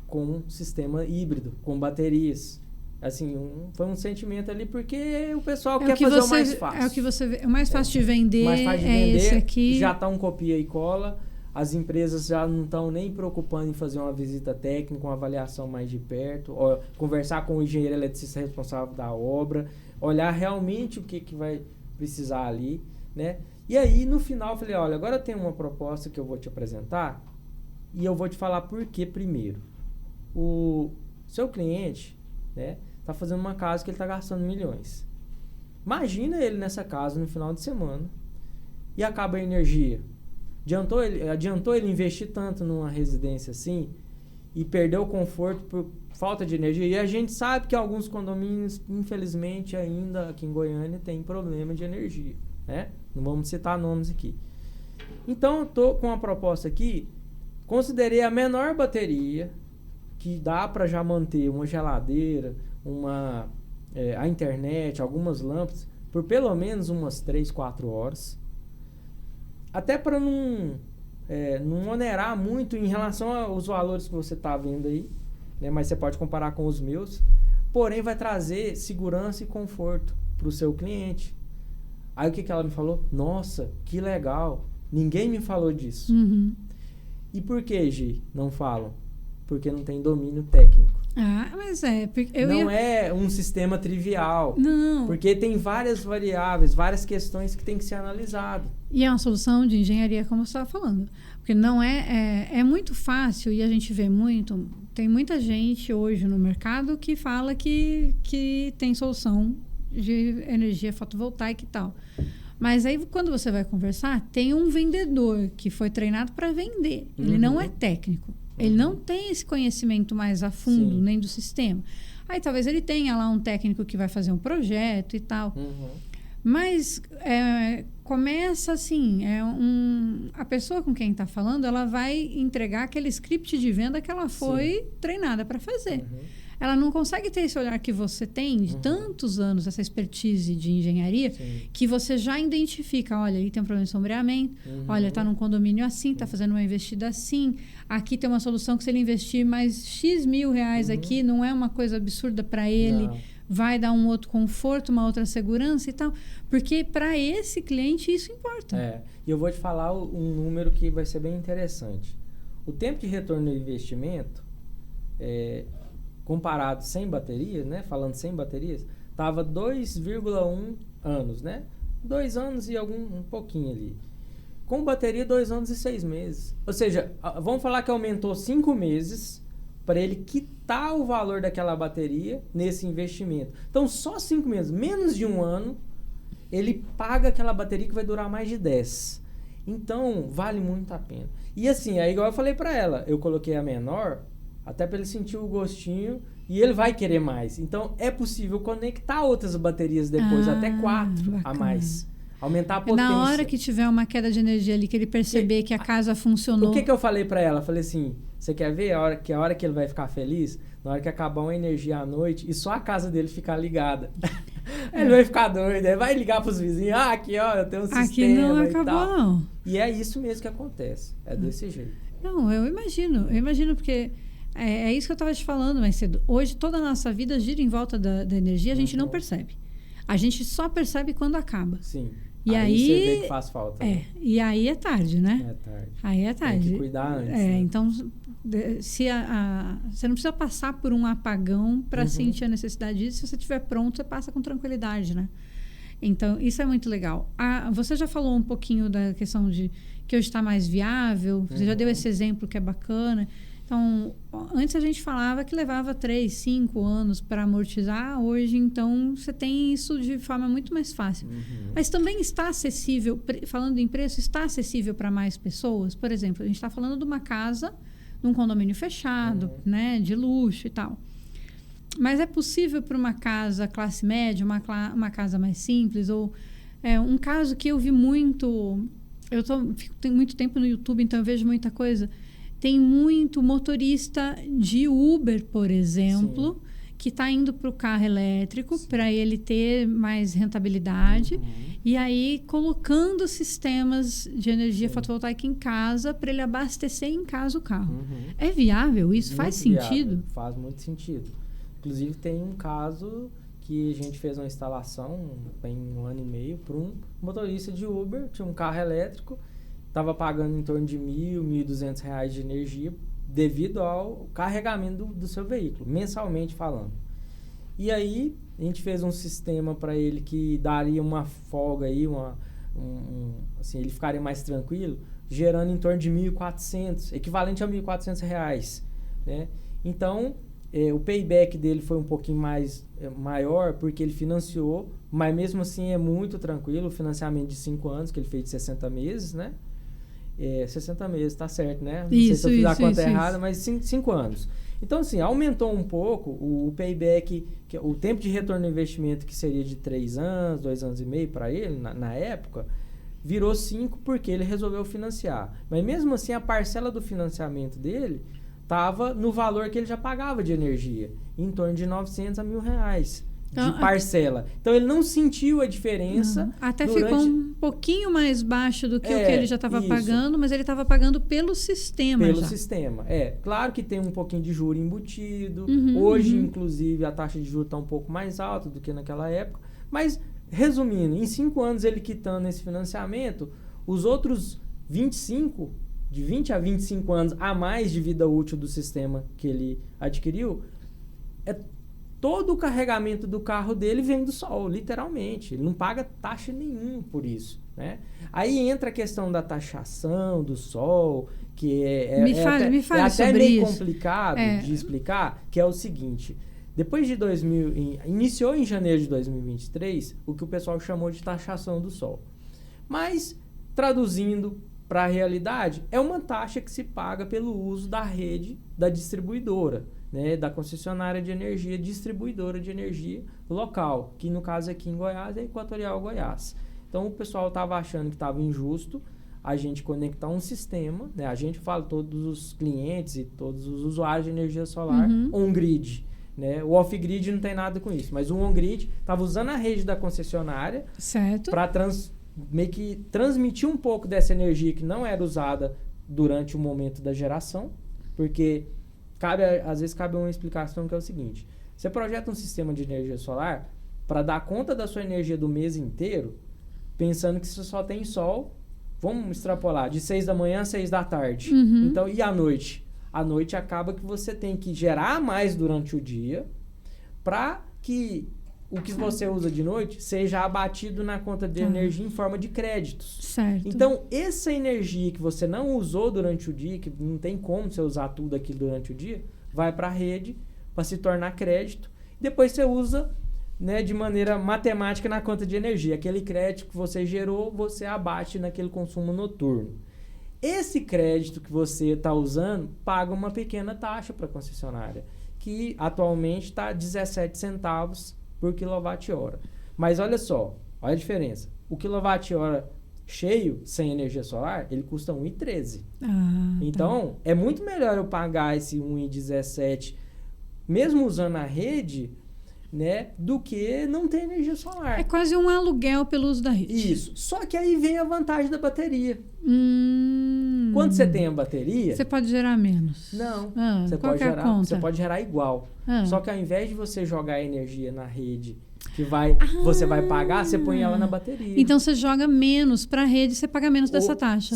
com um sistema híbrido, com baterias. Assim, foi um sentimento ali, porque o pessoal quer fazer o mais fácil. É o que você vê. O mais fácil de vender, mais fácil de vender, esse aqui. Já está um copia e cola. As empresas já não estão nem preocupando em fazer uma visita técnica, uma avaliação mais de perto, conversar com o engenheiro eletricista responsável da obra, olhar realmente o que vai precisar ali, né? E aí, no final, eu falei, olha, agora eu tenho uma proposta que eu vou te apresentar e eu vou te falar por que primeiro. O seu cliente, né, tá fazendo uma casa que ele tá gastando milhões. Imagina ele nessa casa no final de semana e acaba a energia. Adiantou ele investir tanto numa residência assim e perder o conforto por falta de energia? E a gente sabe que alguns condomínios, infelizmente, ainda aqui em Goiânia, tem problema de energia, né? Não vamos citar nomes aqui. Então, eu tô com uma proposta aqui, considerei a menor bateria, que dá para já manter uma geladeira, a internet, algumas lâmpadas, por pelo menos umas 3, 4 horas. Até para não onerar muito em relação aos valores que você está vendo aí, né? Mas você pode comparar com os meus. Porém, vai trazer segurança e conforto para o seu cliente. Aí o que ela me falou? Nossa, que legal. Ninguém me falou disso. Uhum. E por que, Gi, não falam? Porque não tem domínio técnico. Ah, mas é um sistema trivial. Não. Porque tem várias variáveis, várias questões que tem que ser analisadas. E é uma solução de engenharia, como você estava falando. Porque não é muito fácil, e a gente vê muito, tem muita gente hoje no mercado que fala que tem solução de energia fotovoltaica e tal. Mas aí, quando você vai conversar, tem um vendedor que foi treinado para vender. Ele não é técnico. Ele não tem esse conhecimento mais a fundo, nem do sistema. Aí talvez ele tenha lá um técnico que vai fazer um projeto e tal. Mas começa assim, a pessoa com quem está falando, ela vai entregar aquele script de venda que ela foi treinada para fazer. Ela não consegue ter esse olhar que você tem de tantos anos, essa expertise de engenharia, que você já identifica, olha, ali tem um problema de sombreamento, olha, está num condomínio assim, está fazendo uma investida assim, aqui tem uma solução que se ele investir mais X mil reais aqui, não é uma coisa absurda para ele, vai dar um outro conforto, uma outra segurança e tal, porque para esse cliente isso importa. E eu vou te falar um número que vai ser bem interessante. O tempo de retorno do investimento, comparado sem baterias, né? Falando sem baterias, estava 2,1 anos, né? 2 anos e um pouquinho ali. Com bateria, 2 anos e 6 meses. Ou seja, vamos falar que aumentou 5 meses para ele quitar o valor daquela bateria nesse investimento. Então, só 5 meses, menos de 1 ano, ele paga aquela bateria que vai durar mais de 10. Então, vale muito a pena. E assim, aí igual eu falei para ela, eu coloquei a menor, até para ele sentir o gostinho e ele vai querer mais. Então, é possível conectar outras baterias depois, até 4 a mais. Aumentar a potência. Na hora que tiver uma queda de energia ali, que ele perceber que a casa funcionou. O que eu falei para ela? Eu falei assim, você quer ver a hora que ele vai ficar feliz? Na hora que acabar uma energia à noite e só a casa dele ficar ligada. Ele vai ficar doido, ele vai ligar pros vizinhos, aqui ó, eu tenho um sistema aqui não acabou, e tal. não. E é isso mesmo que acontece, é desse jeito. Não, eu imagino porque é isso que eu estava te falando mais cedo. Hoje toda a nossa vida gira em volta da energia, a gente não percebe. A gente só percebe quando acaba. Sim. E aí você vê que faz falta. Né? E aí é tarde, né? É tarde. Aí é tarde. Tem que cuidar antes. Né? Então, você não precisa passar por um apagão para sentir a necessidade disso. Se você estiver pronto, você passa com tranquilidade, né? Então, isso é muito legal. Você já falou um pouquinho da questão de que hoje está mais viável. Você já deu esse exemplo que é bacana. Então, antes a gente falava que levava 3, 5 anos para amortizar. Hoje, então, você tem isso de forma muito mais fácil. Mas também está acessível, falando em preço, está acessível para mais pessoas. Por exemplo, a gente está falando de uma casa, num condomínio fechado, né, de luxo e tal. Mas é possível para uma casa classe média, uma casa mais simples, ou um caso que eu vi muito tenho muito tempo no YouTube, então eu vejo muita coisa. Tem muito motorista de Uber, por exemplo, que está indo para o carro elétrico para ele ter mais rentabilidade. E aí colocando sistemas de energia fotovoltaica em casa para ele abastecer em casa o carro. É viável isso? Faz sentido? Viável, faz muito sentido. Inclusive tem um caso que a gente fez uma instalação em 1 ano e meio para um motorista de Uber, tinha um carro elétrico, estava pagando em torno de R$1.000, R$1.200 de energia devido ao carregamento do seu veículo, mensalmente falando. E aí, a gente fez um sistema para ele que daria uma folga aí, assim, ele ficaria mais tranquilo, gerando em torno de R$1.400, equivalente a R$1.400, né? Então, o payback dele foi um pouquinho maior, porque ele financiou, mas mesmo assim é muito tranquilo, o financiamento de 5 anos, que ele fez de 60 meses, né? 60 meses, tá certo, né? Não sei se eu fiz a conta errada, mas 5 anos. Então, assim, aumentou um pouco o payback, o tempo de retorno do investimento, que seria de 3 anos, 2 anos e meio para ele, na época, virou 5 porque ele resolveu financiar. Mas mesmo assim, a parcela do financiamento dele estava no valor que ele já pagava de energia, em torno de R$900 a R$1.000 de parcela. Então, ele não sentiu a diferença. Até ficou um pouquinho mais baixo do que o que ele já estava pagando, mas ele estava pagando pelo sistema. Pelo sistema. Claro que tem um pouquinho de juro embutido. Hoje, inclusive, a taxa de juros está um pouco mais alta do que naquela época. Mas, resumindo, em 5 anos ele quitando esse financiamento, os outros 25, de 20 a 25 anos a mais de vida útil do sistema que ele adquiriu, todo o carregamento do carro dele vem do sol, literalmente. Ele não paga taxa nenhuma por isso, né? Aí entra a questão da taxação do sol, que me fale até meio complicado de explicar, que é o seguinte: depois de iniciou em janeiro de 2023 o que o pessoal chamou de taxação do sol. Mas, traduzindo para a realidade, é uma taxa que se paga pelo uso da rede da distribuidora, né, da concessionária de energia, distribuidora de energia local, que no caso aqui em Goiás é Equatorial Goiás. Então o pessoal estava achando que estava injusto a gente conectar um sistema, né, a gente fala todos os clientes e todos os usuários de energia solar on-grid. Né? O off-grid não tem nada com isso, mas o on-grid estava usando a rede da concessionária para meio que transmitir um pouco dessa energia que não era usada durante o momento da geração, porque às vezes cabe uma explicação que é o seguinte: você projeta um sistema de energia solar para dar conta da sua energia do mês inteiro, pensando que você só tem sol, vamos extrapolar, de 6 da manhã a 6 da tarde. Então, e à noite? À noite acaba que você tem que gerar mais durante o dia para que o que você usa de noite seja abatido na conta de energia em forma de créditos. Certo. Então, essa energia que você não usou durante o dia, que não tem como você usar tudo aquilo durante o dia, vai para a rede para se tornar crédito. Depois você usa, né, de maneira matemática na conta de energia. Aquele crédito que você gerou, você abate naquele consumo noturno. Esse crédito que você está usando paga uma pequena taxa para a concessionária, que atualmente está 17 centavos por quilowatt-hora. Mas olha só, olha a diferença. O quilowatt-hora cheio, sem energia solar, ele custa 1,13. Então, é muito melhor eu pagar esse 1,17, mesmo usando a rede, né, do que não ter energia solar. É quase um aluguel pelo uso da rede. Isso. Só que aí vem a vantagem da bateria. Quando você tem a bateria... Você pode gerar menos. Não. Você pode gerar igual. Só que ao invés de você jogar a energia na rede que você vai pagar, você põe ela na bateria. Então você joga menos para a rede e você paga menos dessa taxa.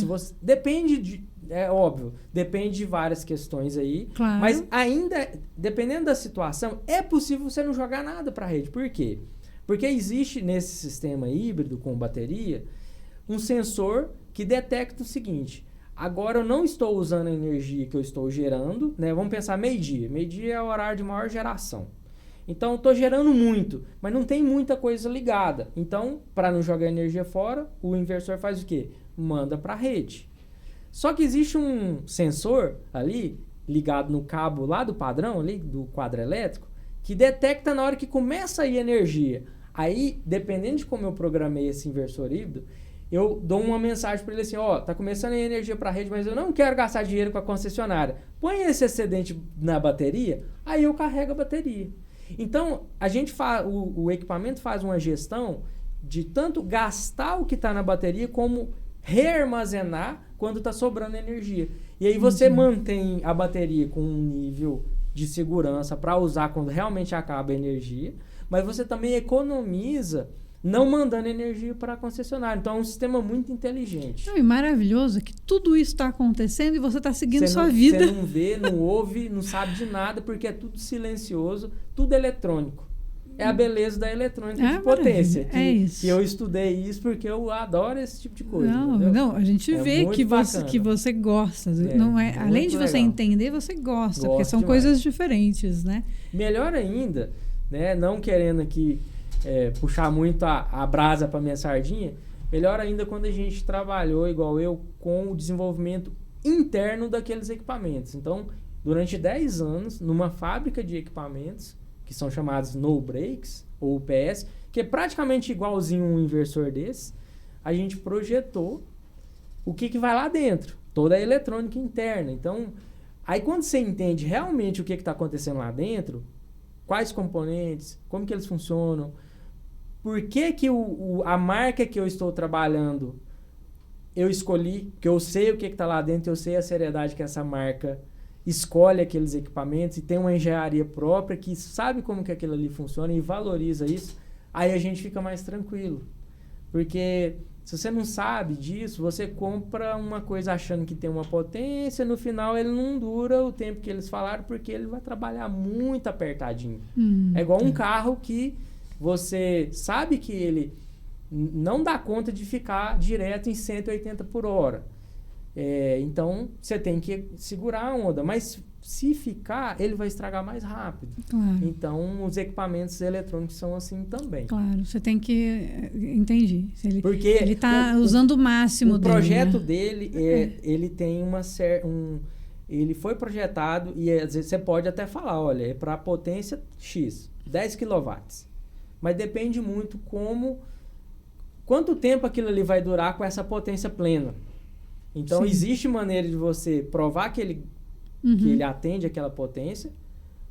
É óbvio, depende de várias questões aí. Claro. Mas ainda, dependendo da situação, é possível você não jogar nada para a rede. Por quê? Porque existe nesse sistema híbrido com bateria um sensor que detecta o seguinte: agora eu não estou usando a energia que eu estou gerando, né? Vamos pensar meio-dia. Meio-dia é o horário de maior geração. Então, eu estou gerando muito, mas não tem muita coisa ligada. Então, para não jogar energia fora, o inversor faz o quê? Manda para a rede. Só que existe um sensor ali, ligado no cabo lá do padrão, ali do quadro elétrico, que detecta na hora que começa a ir energia. Aí, dependendo de como eu programei esse inversor híbrido, eu dou uma mensagem para ele assim, ó, tá começando a energia para a rede, mas eu não quero gastar dinheiro com a concessionária. Põe esse excedente na bateria, aí eu carrego a bateria. Então, a gente o equipamento faz uma gestão de tanto gastar o que está na bateria, como rearmazenar quando está sobrando energia. E aí você mantém a bateria com um nível de segurança para usar quando realmente acaba a energia, mas você também economiza não mandando energia para a concessionária. Então é um sistema muito inteligente. E maravilhoso que tudo isso está acontecendo e você está seguindo sua vida. Você não vê, não ouve, não sabe de nada, porque é tudo silencioso, tudo eletrônico. É a beleza da eletrônica de potência. Que eu estudei isso porque eu adoro esse tipo de coisa. Não, a gente vê que você gosta. Não é, além de você entender, você gosta, porque são coisas diferentes, né? Melhor ainda, né, não querendo aqui puxar muito a brasa para minha sardinha, melhor ainda quando a gente trabalhou, igual eu, com o desenvolvimento interno daqueles equipamentos. Então, durante 10 anos, numa fábrica de equipamentos, que são chamados no-breaks, ou UPS, que é praticamente igualzinho um inversor desse, a gente projetou o que vai lá dentro, toda a eletrônica interna. Então, aí quando você entende realmente o que está acontecendo lá dentro, quais componentes, como que eles funcionam, por que a marca que eu estou trabalhando, eu escolhi, que eu sei o que está lá dentro, eu sei a seriedade que essa marca escolhe aqueles equipamentos e tem uma engenharia própria que sabe como que aquilo ali funciona e valoriza isso, aí a gente fica mais tranquilo. Porque se você não sabe disso, você compra uma coisa achando que tem uma potência, no final ele não dura o tempo que eles falaram, porque ele vai trabalhar muito apertadinho. É igual um carro que você sabe que ele não dá conta de ficar direto em 180 por hora. Então, você tem que segurar a onda. Mas se ficar, ele vai estragar mais rápido. Claro. Então, os equipamentos eletrônicos são assim também. Claro, você tem que... Entendi. Porque ele está usando o máximo dele. O projeto né? dele, ele tem ele foi projetado e às vezes você pode até falar, olha, é para potência X, 10 kW. Mas depende muito quanto tempo aquilo ali vai durar com essa potência plena. Então, existe maneira de você provar que ele atende aquela potência,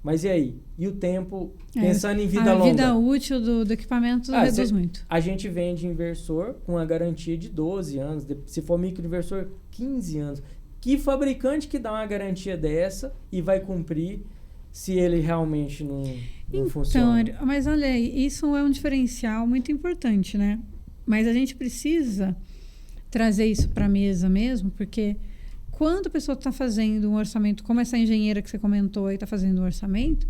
mas e aí? E o tempo, pensando em vida longa? A vida útil do equipamento reduz muito. A gente vende inversor com a garantia de 12 anos, se for microinversor, 15 anos. Que fabricante que dá uma garantia dessa e vai cumprir se ele realmente não funciona? Então, mas olha aí, isso é um diferencial muito importante, né? Mas a gente precisa trazer isso para a mesa mesmo, porque quando a pessoa está fazendo um orçamento, como essa engenheira que você comentou aí está fazendo um orçamento,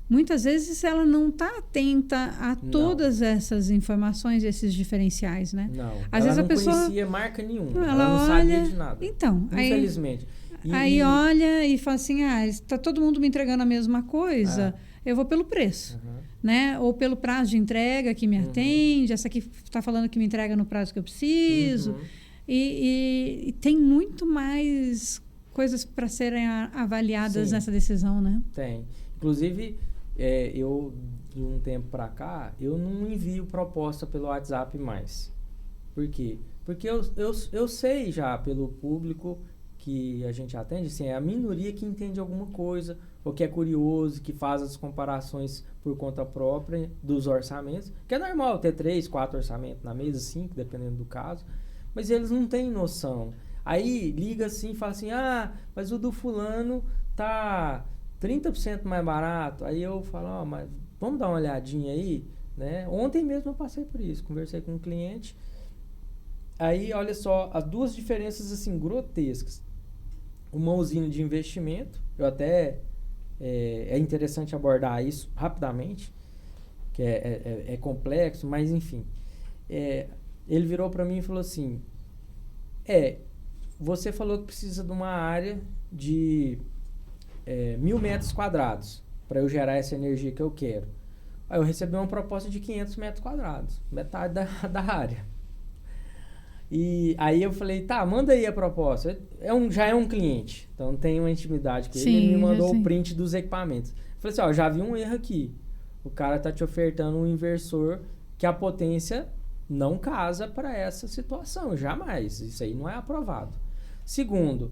muitas vezes ela não está atenta a todas essas informações, esses diferenciais, né? Não, às vezes não a pessoa conhecia marca nenhuma, ela não sabia de nada. Então, infelizmente. Aí olha e fala assim, está todo mundo me entregando a mesma coisa, eu vou pelo preço. Né? Ou pelo prazo de entrega que me atende, essa aqui está falando que me entrega no prazo que eu preciso. E tem muito mais coisas para serem avaliadas nessa decisão, né? Tem. Inclusive, eu, de um tempo para cá, eu não envio proposta pelo WhatsApp mais. Por quê? Porque eu sei já pelo público que a gente atende, assim, é a minoria que entende alguma coisa, ou que é curioso, que faz as comparações por conta própria dos orçamentos, que é normal ter 3, 4 orçamentos na mesa, 5, dependendo do caso, mas eles não têm noção. Aí liga assim e fala assim, mas o do fulano tá 30% mais barato. Aí eu falo, mas vamos dar uma olhadinha aí, né? Ontem mesmo eu passei por isso, conversei com um cliente, aí olha só, as duas diferenças assim grotescas. Uma usina de investimento, eu até é interessante abordar isso rapidamente, que é complexo, mas enfim. Ele virou para mim e falou assim, você falou que precisa de uma área de 1.000 metros quadrados para eu gerar essa energia que eu quero. Aí eu recebi uma proposta de 500 metros quadrados, metade da área. E aí eu falei, manda aí a proposta. Já é um cliente, então tem uma intimidade com ele. Ele me mandou o print dos equipamentos. Eu falei assim, já vi um erro aqui. O cara tá te ofertando um inversor que a potência não casa para essa situação, jamais. Isso aí não é aprovado. Segundo,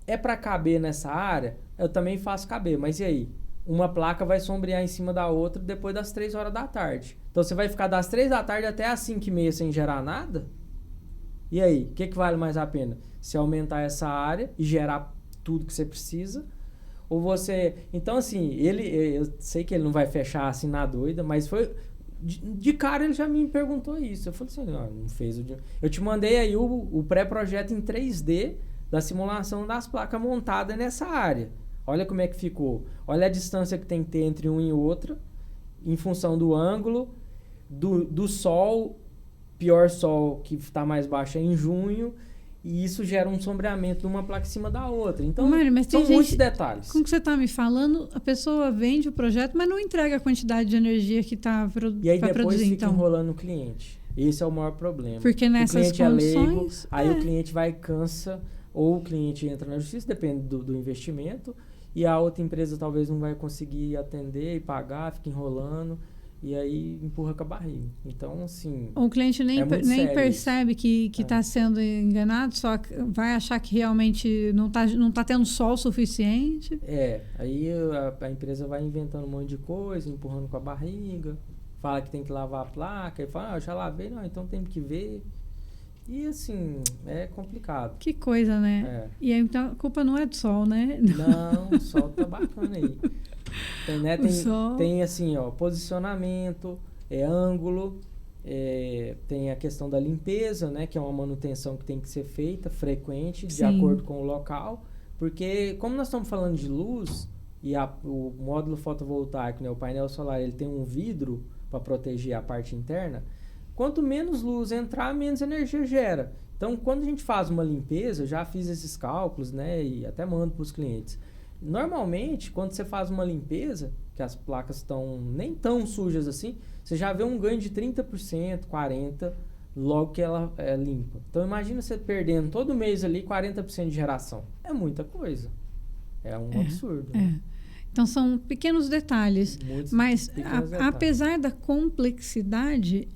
é para caber nessa área, eu também faço caber, mas e aí? Uma placa vai sombrear em cima da outra depois das 3 horas da tarde. Então você vai ficar das 3 da tarde até as 5h30 sem gerar nada? E aí, o que vale mais a pena? Se aumentar essa área e gerar tudo que você precisa? Ou você... Então, assim, eu sei que ele não vai fechar assim na doida, mas foi... De cara ele já me perguntou isso. Eu falei assim, não fez o... Eu te mandei aí o pré-projeto em 3D da simulação das placas montadas nessa área. Olha como é que ficou. Olha a distância que tem que ter entre uma e outra, em função do ângulo, do sol, pior sol que está mais baixo é em junho, e isso gera um sombreamento de uma placa em cima da outra. Então, Mário, são muitos detalhes. Com o que você está me falando, a pessoa vende o projeto, mas não entrega a quantidade de energia que está produzindo. E aí depois fica enrolando o cliente. Esse é o maior problema. Porque nessas o cliente condições... é leigo, aí o cliente vai e cansa, ou o cliente entra na justiça, depende do investimento, e a outra empresa talvez não vai conseguir atender e pagar, fica enrolando, e aí empurra com a barriga. Então, assim... O cliente nem percebe que está sendo enganado, só vai achar que realmente não tá tendo sol suficiente. Aí a empresa vai inventando um monte de coisa, empurrando com a barriga, fala que tem que lavar a placa, e fala, eu já lavei, não, então tem que ver... E assim, é complicado. Que coisa, né? E aí, então, a culpa não é do sol, né? Não, o sol tá bacana aí. Tem assim, ó, posicionamento, ângulo, tem a questão da limpeza, né? Que é uma manutenção que tem que ser feita, frequente, de acordo com o local. Porque, como nós estamos falando de luz, e o módulo fotovoltaico, né, o painel solar, ele tem um vidro para proteger a parte interna. Quanto menos luz entrar, menos energia gera. Então, quando a gente faz uma limpeza, eu já fiz esses cálculos, né? E até mando para os clientes. Normalmente, quando você faz uma limpeza, que as placas estão nem tão sujas assim, você já vê um ganho de 30%, 40%, logo que ela é limpa. Então, imagina você perdendo todo mês ali 40% de geração. É muita coisa. É um absurdo. Né? Então, são pequenos detalhes. Mas, apesar da complexidade...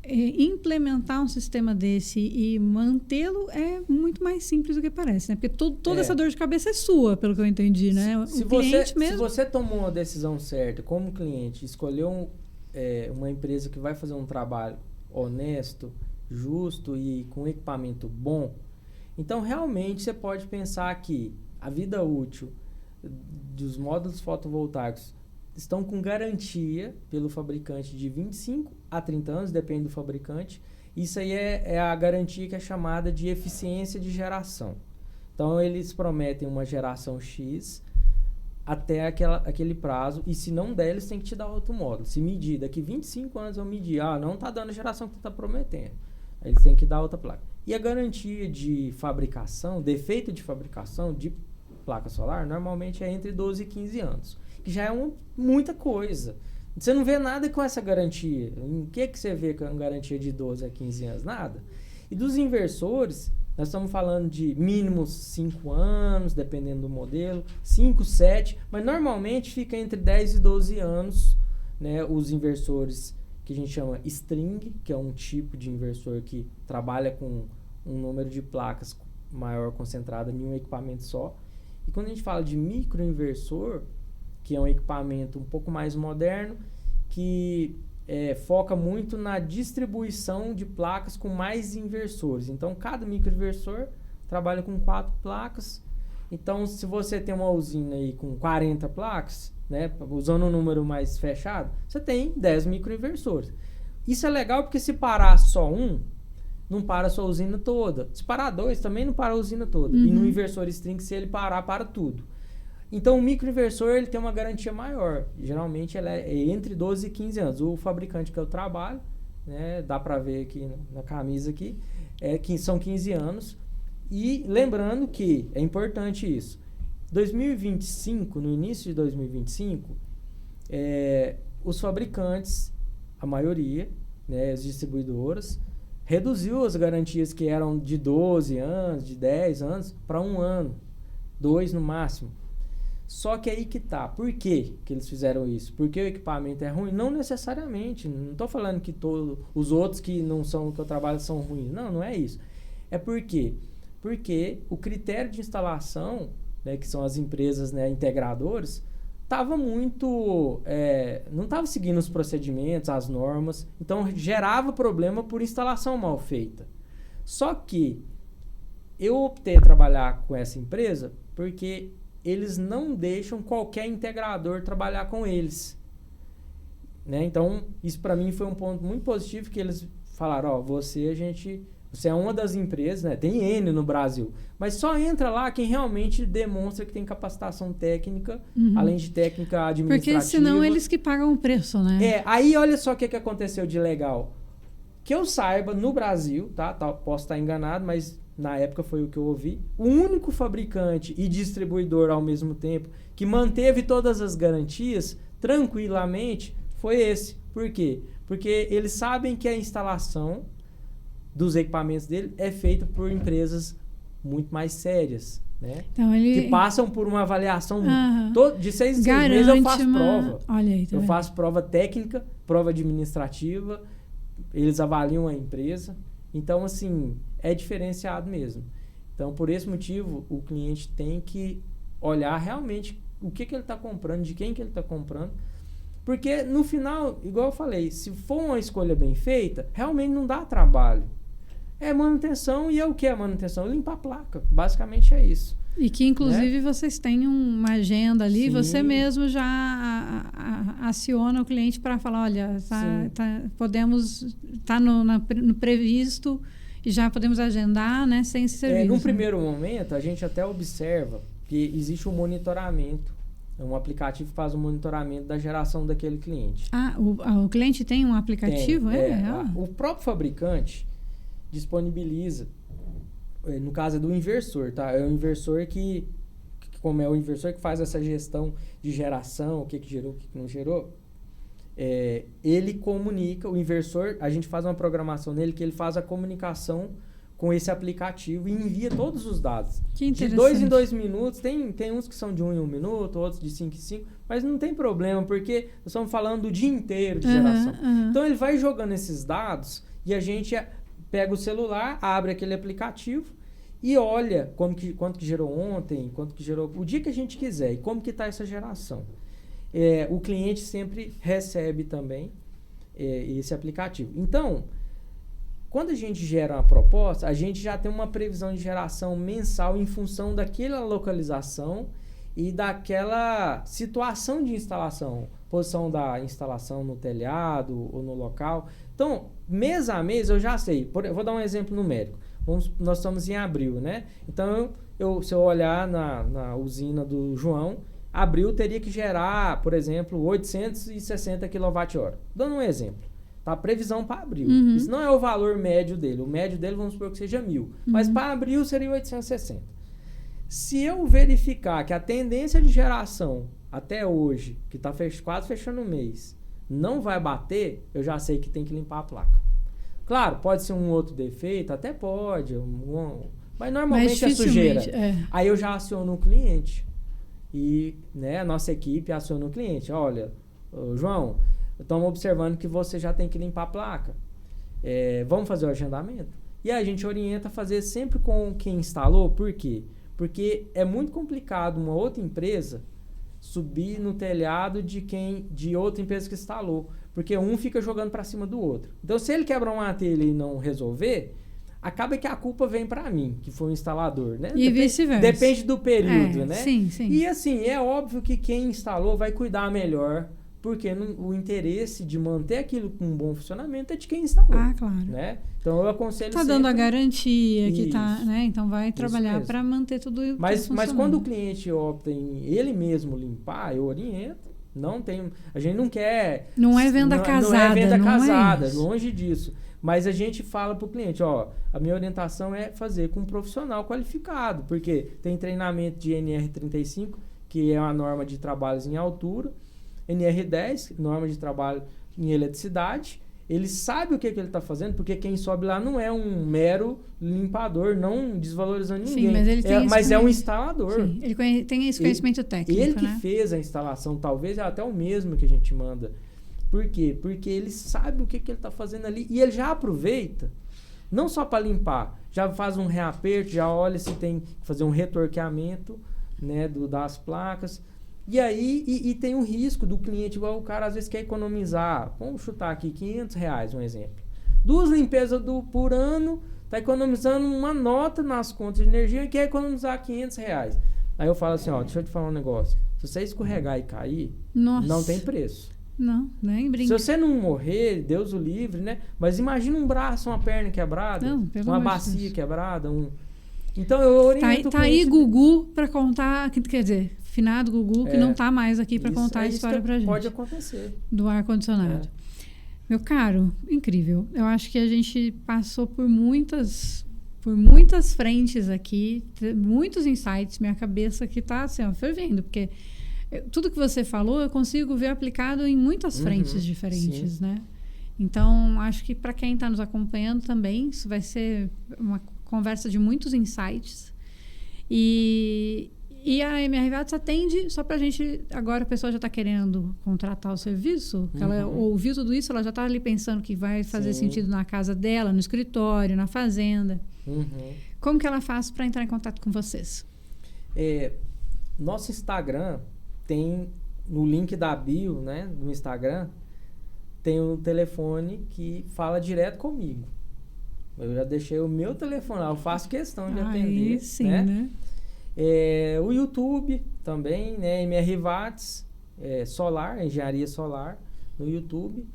implementar um sistema desse e mantê-lo é muito mais simples do que parece, né? Porque toda essa dor de cabeça é sua, pelo que eu entendi, né? Se você tomou uma decisão certa, como cliente, escolheu uma empresa que vai fazer um trabalho honesto, justo e com equipamento bom, então realmente você pode pensar que a vida útil dos módulos fotovoltaicos estão com garantia pelo fabricante de 25 a 30 anos, depende do fabricante. Isso aí é a garantia que é chamada de eficiência de geração. Então, eles prometem uma geração X até aquele prazo, e se não der, eles têm que te dar outro módulo. Se medir, daqui 25 anos eu medir, não está dando a geração que tu está prometendo. Aí eles têm que dar outra placa. E a garantia de fabricação, defeito de fabricação de placa solar, normalmente é entre 12 e 15 anos. Que já é muita coisa. Você não vê nada com essa garantia. Em que você vê com a garantia de 12 a 15 anos? Nada. E dos inversores, nós estamos falando de mínimos 5 anos, dependendo do modelo, 5, 7, mas normalmente fica entre 10 e 12 anos, né, os inversores que a gente chama string, que é um tipo de inversor que trabalha com um número de placas maior concentrada em um equipamento só. E quando a gente fala de microinversor, que é um equipamento um pouco mais moderno, que foca muito na distribuição de placas com mais inversores. Então, cada microinversor trabalha com 4 placas. Então, se você tem uma usina aí com 40 placas, né, usando um número mais fechado, você tem 10 microinversores. Isso é legal porque se parar só um, não para a sua usina toda. Se parar 2, também não para a usina toda. E no inversor string, se ele parar, para tudo. Então, o microinversor ele tem uma garantia maior. Geralmente, ela é entre 12 e 15 anos. O fabricante que eu trabalho, né, dá para ver aqui na camisa aqui, que são 15 anos. E lembrando que, é importante isso, 2025, no início de 2025, os fabricantes, a maioria, né, as distribuidoras, reduziu as garantias que eram de 12 anos, de 10 anos, para 1 ano, 2 no máximo. Só que aí que tá. Por que eles fizeram isso? Porque o equipamento é ruim? Não necessariamente. Não estou falando que todos os outros que não são que eu trabalho são ruins. Não, não é isso. É por quê? Porque o critério de instalação, né, que são as empresas, né, integradoras, estava muito... não estava seguindo os procedimentos, as normas. Então, gerava problema por instalação mal feita. Só que eu optei a trabalhar com essa empresa porque eles não deixam qualquer integrador trabalhar com eles. Né? Então, isso para mim foi um ponto muito positivo, que eles falaram, você é uma das empresas, né? Tem N no Brasil, mas só entra lá quem realmente demonstra que tem capacitação técnica, além de técnica administrativa. Porque senão eles que pagam o preço, né? Aí olha só o que aconteceu de legal. Que eu saiba, no Brasil, tá? Posso estar enganado, mas na época foi o que eu ouvi, o único fabricante e distribuidor ao mesmo tempo que manteve todas as garantias tranquilamente foi esse. Por quê? Porque eles sabem que a instalação dos equipamentos dele é feita por empresas muito mais sérias, né? Então, que passam por uma avaliação de 6 em 6 meses. Eu faço prova. Olha aí, eu faço prova técnica, prova administrativa, eles avaliam a empresa. Então, assim, é diferenciado mesmo. Então, por esse motivo, o cliente tem que olhar realmente o que ele está comprando, de quem que ele está comprando. Porque, no final, igual eu falei, se for uma escolha bem feita, realmente não dá trabalho. É manutenção, e é o que é manutenção? Limpar a placa. Basicamente é isso. E que, inclusive, vocês têm uma agenda ali, Sim. Você mesmo já aciona o cliente para falar, olha, tá no previsto e já podemos agendar, né, sem esse serviço. Num primeiro momento, a gente até observa que existe um monitoramento, um aplicativo que faz um monitoramento da geração daquele cliente. O cliente tem um aplicativo? O próprio fabricante disponibiliza. No caso é do inversor, tá? É o inversor como é o inversor que faz essa gestão de geração, o que gerou, o que não gerou, ele comunica, o inversor, a gente faz uma programação nele que ele faz a comunicação com esse aplicativo e envia todos os dados. Que interessante. De 2 em 2 minutos, tem uns que são de 1 em 1 minuto, outros de 5 em 5, mas não tem problema, porque nós estamos falando do dia inteiro de geração. Então ele vai jogando esses dados e a gente pega o celular, abre aquele aplicativo e olha quanto que gerou ontem, quanto que gerou o dia que a gente quiser e como que está essa geração. O cliente sempre recebe também esse aplicativo. Então, quando a gente gera uma proposta, a gente já tem uma previsão de geração mensal em função daquela localização e daquela situação de instalação, posição da instalação no telhado ou no local. Então, mês a mês eu já sei. Vou dar um exemplo numérico. Nós estamos em abril, né? Então, se eu olhar na usina do João, abril teria que gerar, por exemplo, 860 kWh. Dando um exemplo. Tá? Previsão para abril. Isso não é o valor médio dele. O médio dele, vamos supor que seja 1.000. Mas para abril seria 860. Se eu verificar que a tendência de geração até hoje, que está quase fechando o mês, não vai bater, eu já sei que tem que limpar a placa. Claro, pode ser um outro defeito, até pode, mas normalmente é sujeira. Aí eu já aciono o cliente e, né, a nossa equipe aciona o cliente. Olha, João, estamos observando que você já tem que limpar a placa. Vamos fazer o agendamento? E a gente orienta a fazer sempre com quem instalou. Por quê? Porque é muito complicado uma outra empresa subir no telhado de outra empresa que instalou, porque um fica jogando para cima do outro. Então, se ele quebrar uma telha e não resolver, acaba que a culpa vem para mim, que foi o instalador, né? E vice-versa. Depende do período, né? Sim, sim. E assim, é óbvio que quem instalou vai cuidar melhor, porque o interesse de manter aquilo com um bom funcionamento é de quem instalou. Claro. Né? Então, eu aconselho sempre... dando a garantia que isso, tá, né? Então, vai trabalhar para manter tudo mas quando o cliente opta em ele mesmo limpar, eu oriento. A gente não quer... Não é venda casada. Não é venda casada, longe disso. Mas a gente fala para o cliente, a minha orientação é fazer com um profissional qualificado, porque tem treinamento de NR35, que é uma norma de trabalhos em altura, NR10, norma de trabalho em eletricidade, ele sabe o que ele está fazendo, porque quem sobe lá não é um mero limpador, não desvalorizando ninguém. Sim, mas ele tem mas é um instalador. Sim, ele tem esse conhecimento técnico, ele que né? fez a instalação, talvez é até o mesmo que a gente manda. Por quê? Porque ele sabe o que ele está fazendo ali e ele já aproveita, não só para limpar, já faz um reaperto, já olha se tem que fazer um retorqueamento, né, das placas. E aí, e tem um risco do cliente, igual o cara às vezes quer economizar, vamos chutar aqui, R$500, um exemplo. 2 limpezas por ano, tá economizando uma nota nas contas de energia e quer economizar R$500. Aí eu falo assim, ó, deixa eu te falar um negócio. Se você escorregar e cair, não tem preço. Não, nem brinca. Se você não morrer, Deus o livre, né? Mas imagina um braço, uma perna quebrada, uma bacia quebrada, Então eu oriento tá aí Gugu para contar, quer dizer, finado Gugu, que não tá mais aqui para contar a história pra gente. Pode acontecer. Do ar-condicionado. Meu caro, incrível. Eu acho que a gente passou por muitas frentes aqui, muitos insights. Minha cabeça aqui tá assim, ó, fervendo, porque tudo que você falou eu consigo ver aplicado em muitas frentes diferentes, sim. né? Então, acho que para quem está nos acompanhando também, isso vai ser uma conversa de muitos insights. E a MR Watts atende, só para a gente... Agora a pessoa já está querendo contratar o serviço, ela ouviu tudo isso, ela já está ali pensando que vai fazer sentido na casa dela, no escritório, na fazenda. Como que ela faz para entrar em contato com vocês? Nosso Instagram tem, no link da bio, né, no Instagram, tem um telefone que fala direto comigo. Eu já deixei o meu telefone lá, eu faço questão de atender. Aí sim, né? O YouTube também, né? MR Watts, solar, engenharia solar, no YouTube.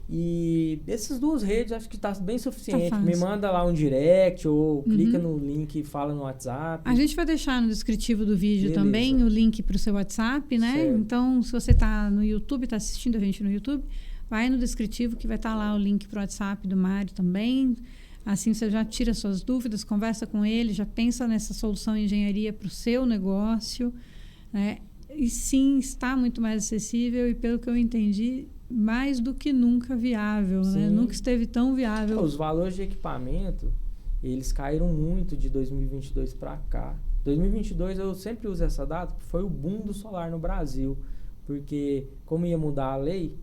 E essas 2 redes acho que está bem suficiente. Tá Me manda lá um direct ou clica no link e fala no WhatsApp. A gente vai deixar no descritivo do vídeo também o link para o seu WhatsApp, né? Certo. Então, se você está no YouTube, está assistindo a gente no YouTube, vai no descritivo que vai estar lá o link para o WhatsApp do Mário também. Assim você já tira suas dúvidas, conversa com ele, já pensa nessa solução de engenharia para o seu negócio, né? E sim, está muito mais acessível e, pelo que eu entendi, mais do que nunca viável, né? Nunca esteve tão viável. Os valores de equipamento, eles caíram muito de 2022 para cá. 2022 eu sempre uso essa data, porque foi o boom do solar no Brasil, porque como ia mudar a lei,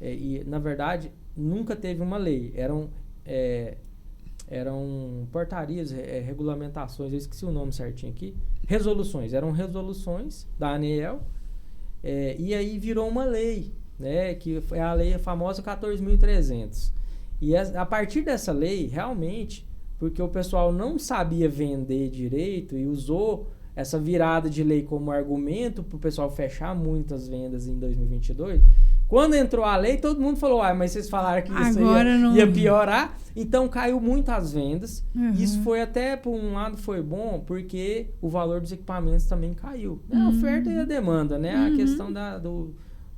e na verdade nunca teve uma lei, eram portarias, regulamentações, eu esqueci o nome certinho aqui, eram resoluções da ANEEL, e aí virou uma lei, né, que foi a lei famosa 14.300. E a partir dessa lei, realmente, porque o pessoal não sabia vender direito e usou essa virada de lei como argumento para o pessoal fechar muitas vendas em 2022, quando entrou a lei, todo mundo falou, mas vocês falaram que isso ia piorar, então caiu muito as vendas. Isso foi até, por um lado, foi bom, porque o valor dos equipamentos também caiu. A oferta e a demanda, né? A questão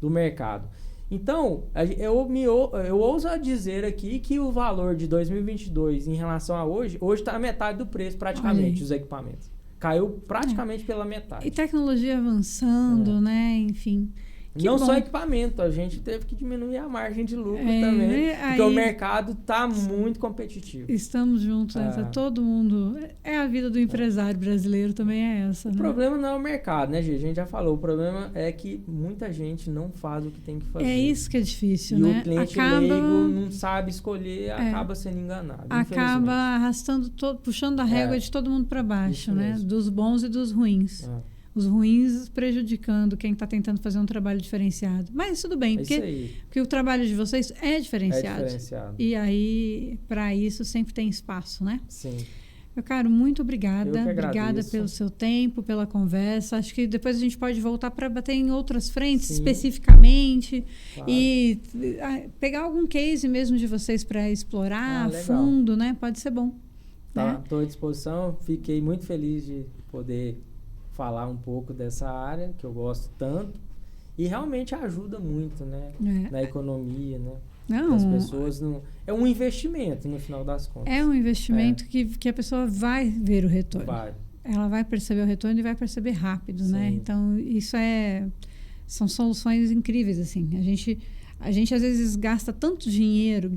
do mercado. Então, eu ouso dizer aqui que o valor de 2022 em relação a hoje está a metade do preço praticamente, os equipamentos. Caiu praticamente pela metade. E tecnologia avançando, né? Enfim... Não só equipamento, a gente teve que diminuir a margem de lucro também, porque o mercado está muito competitivo. Estamos juntos, né? Tá todo mundo... a vida do empresário brasileiro também é essa, né? O problema não é o mercado, né, Gê? A gente já falou, o problema é que muita gente não faz o que tem que fazer. É isso que é difícil, e né? E o cliente leigo não sabe escolher, acaba sendo enganado. Acaba arrastando, puxando a régua de todo mundo para baixo, né? Dos bons e dos ruins. Os ruins prejudicando quem está tentando fazer um trabalho diferenciado. Mas tudo bem, porque o trabalho de vocês é diferenciado. E aí, para isso, sempre tem espaço, né? Sim. Meu caro, muito obrigada. Eu que agradeço. Obrigada pelo seu tempo, pela conversa. Acho que depois a gente pode voltar para bater em outras frentes, especificamente. Claro. E pegar algum case mesmo de vocês para explorar a fundo, né? Pode ser bom. Estou à disposição. Fiquei muito feliz de poder falar um pouco dessa área que eu gosto tanto e realmente ajuda muito, né? Na economia, né? As pessoas não... É um investimento no final das contas. É um investimento que a pessoa vai ver o retorno. Ela vai perceber o retorno e vai perceber rápido, né? Então isso são soluções incríveis, assim. A gente às vezes gasta tanto dinheiro,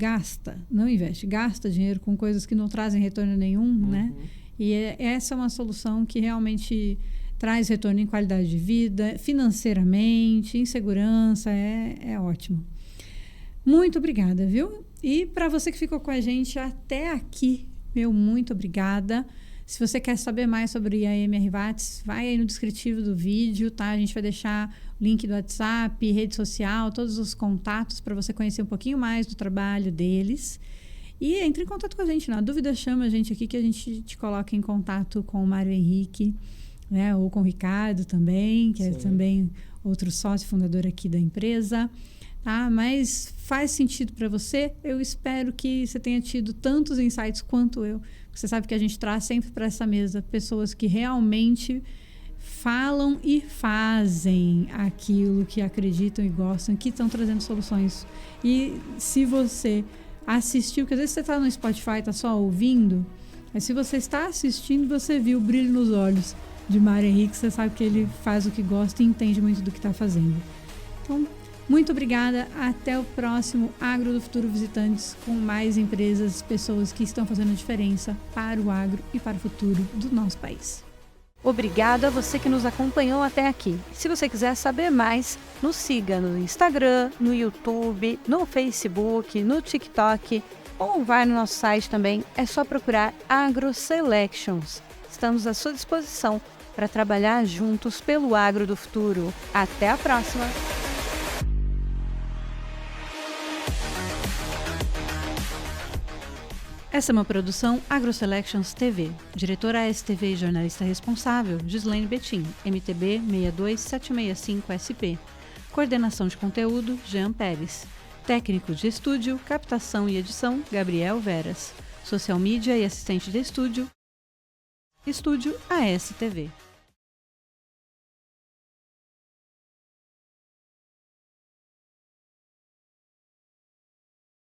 não investe, gasta dinheiro com coisas que não trazem retorno nenhum, né? E essa é uma solução que realmente traz retorno em qualidade de vida, financeiramente, em segurança, é ótimo. Muito obrigada, viu? E para você que ficou com a gente até aqui, meu muito obrigada. Se você quer saber mais sobre a EMR Watts, vai aí no descritivo do vídeo, tá? A gente vai deixar o link do WhatsApp, rede social, todos os contatos para você conhecer um pouquinho mais do trabalho deles. E entre em contato com a gente. Na dúvida, chama a gente aqui que a gente te coloca em contato com o Mário Henrique, né? Ou com o Ricardo também, que é também outro sócio fundador aqui da empresa. Tá? Mas faz sentido para você? Eu espero que você tenha tido tantos insights quanto eu. Você sabe que a gente traz sempre para essa mesa pessoas que realmente falam e fazem aquilo que acreditam e gostam, que estão trazendo soluções. E se você assistiu, porque às vezes você está no Spotify, está só ouvindo, mas se você está assistindo, você viu o brilho nos olhos de Mário Henrique, você sabe que ele faz o que gosta e entende muito do que está fazendo. Então, muito obrigada. Até o próximo Agro do Futuro Visitantes, com mais empresas, pessoas que estão fazendo a diferença para o agro e para o futuro do nosso país. Obrigada a você que nos acompanhou até aqui. Se você quiser saber mais, nos siga no Instagram, no YouTube, no Facebook, no TikTok ou vai no nosso site também. É só procurar AgroSelections. Estamos à sua disposição para trabalhar juntos pelo agro do futuro. Até a próxima! Essa é uma produção AgroSelections TV. Diretora ASTV e jornalista responsável, Gislaine Betim, MTB 62765SP. Coordenação de conteúdo, Jean Pérez. Técnico de estúdio, captação e edição, Gabriel Veras. Social media e assistente de estúdio, Estúdio ASTV.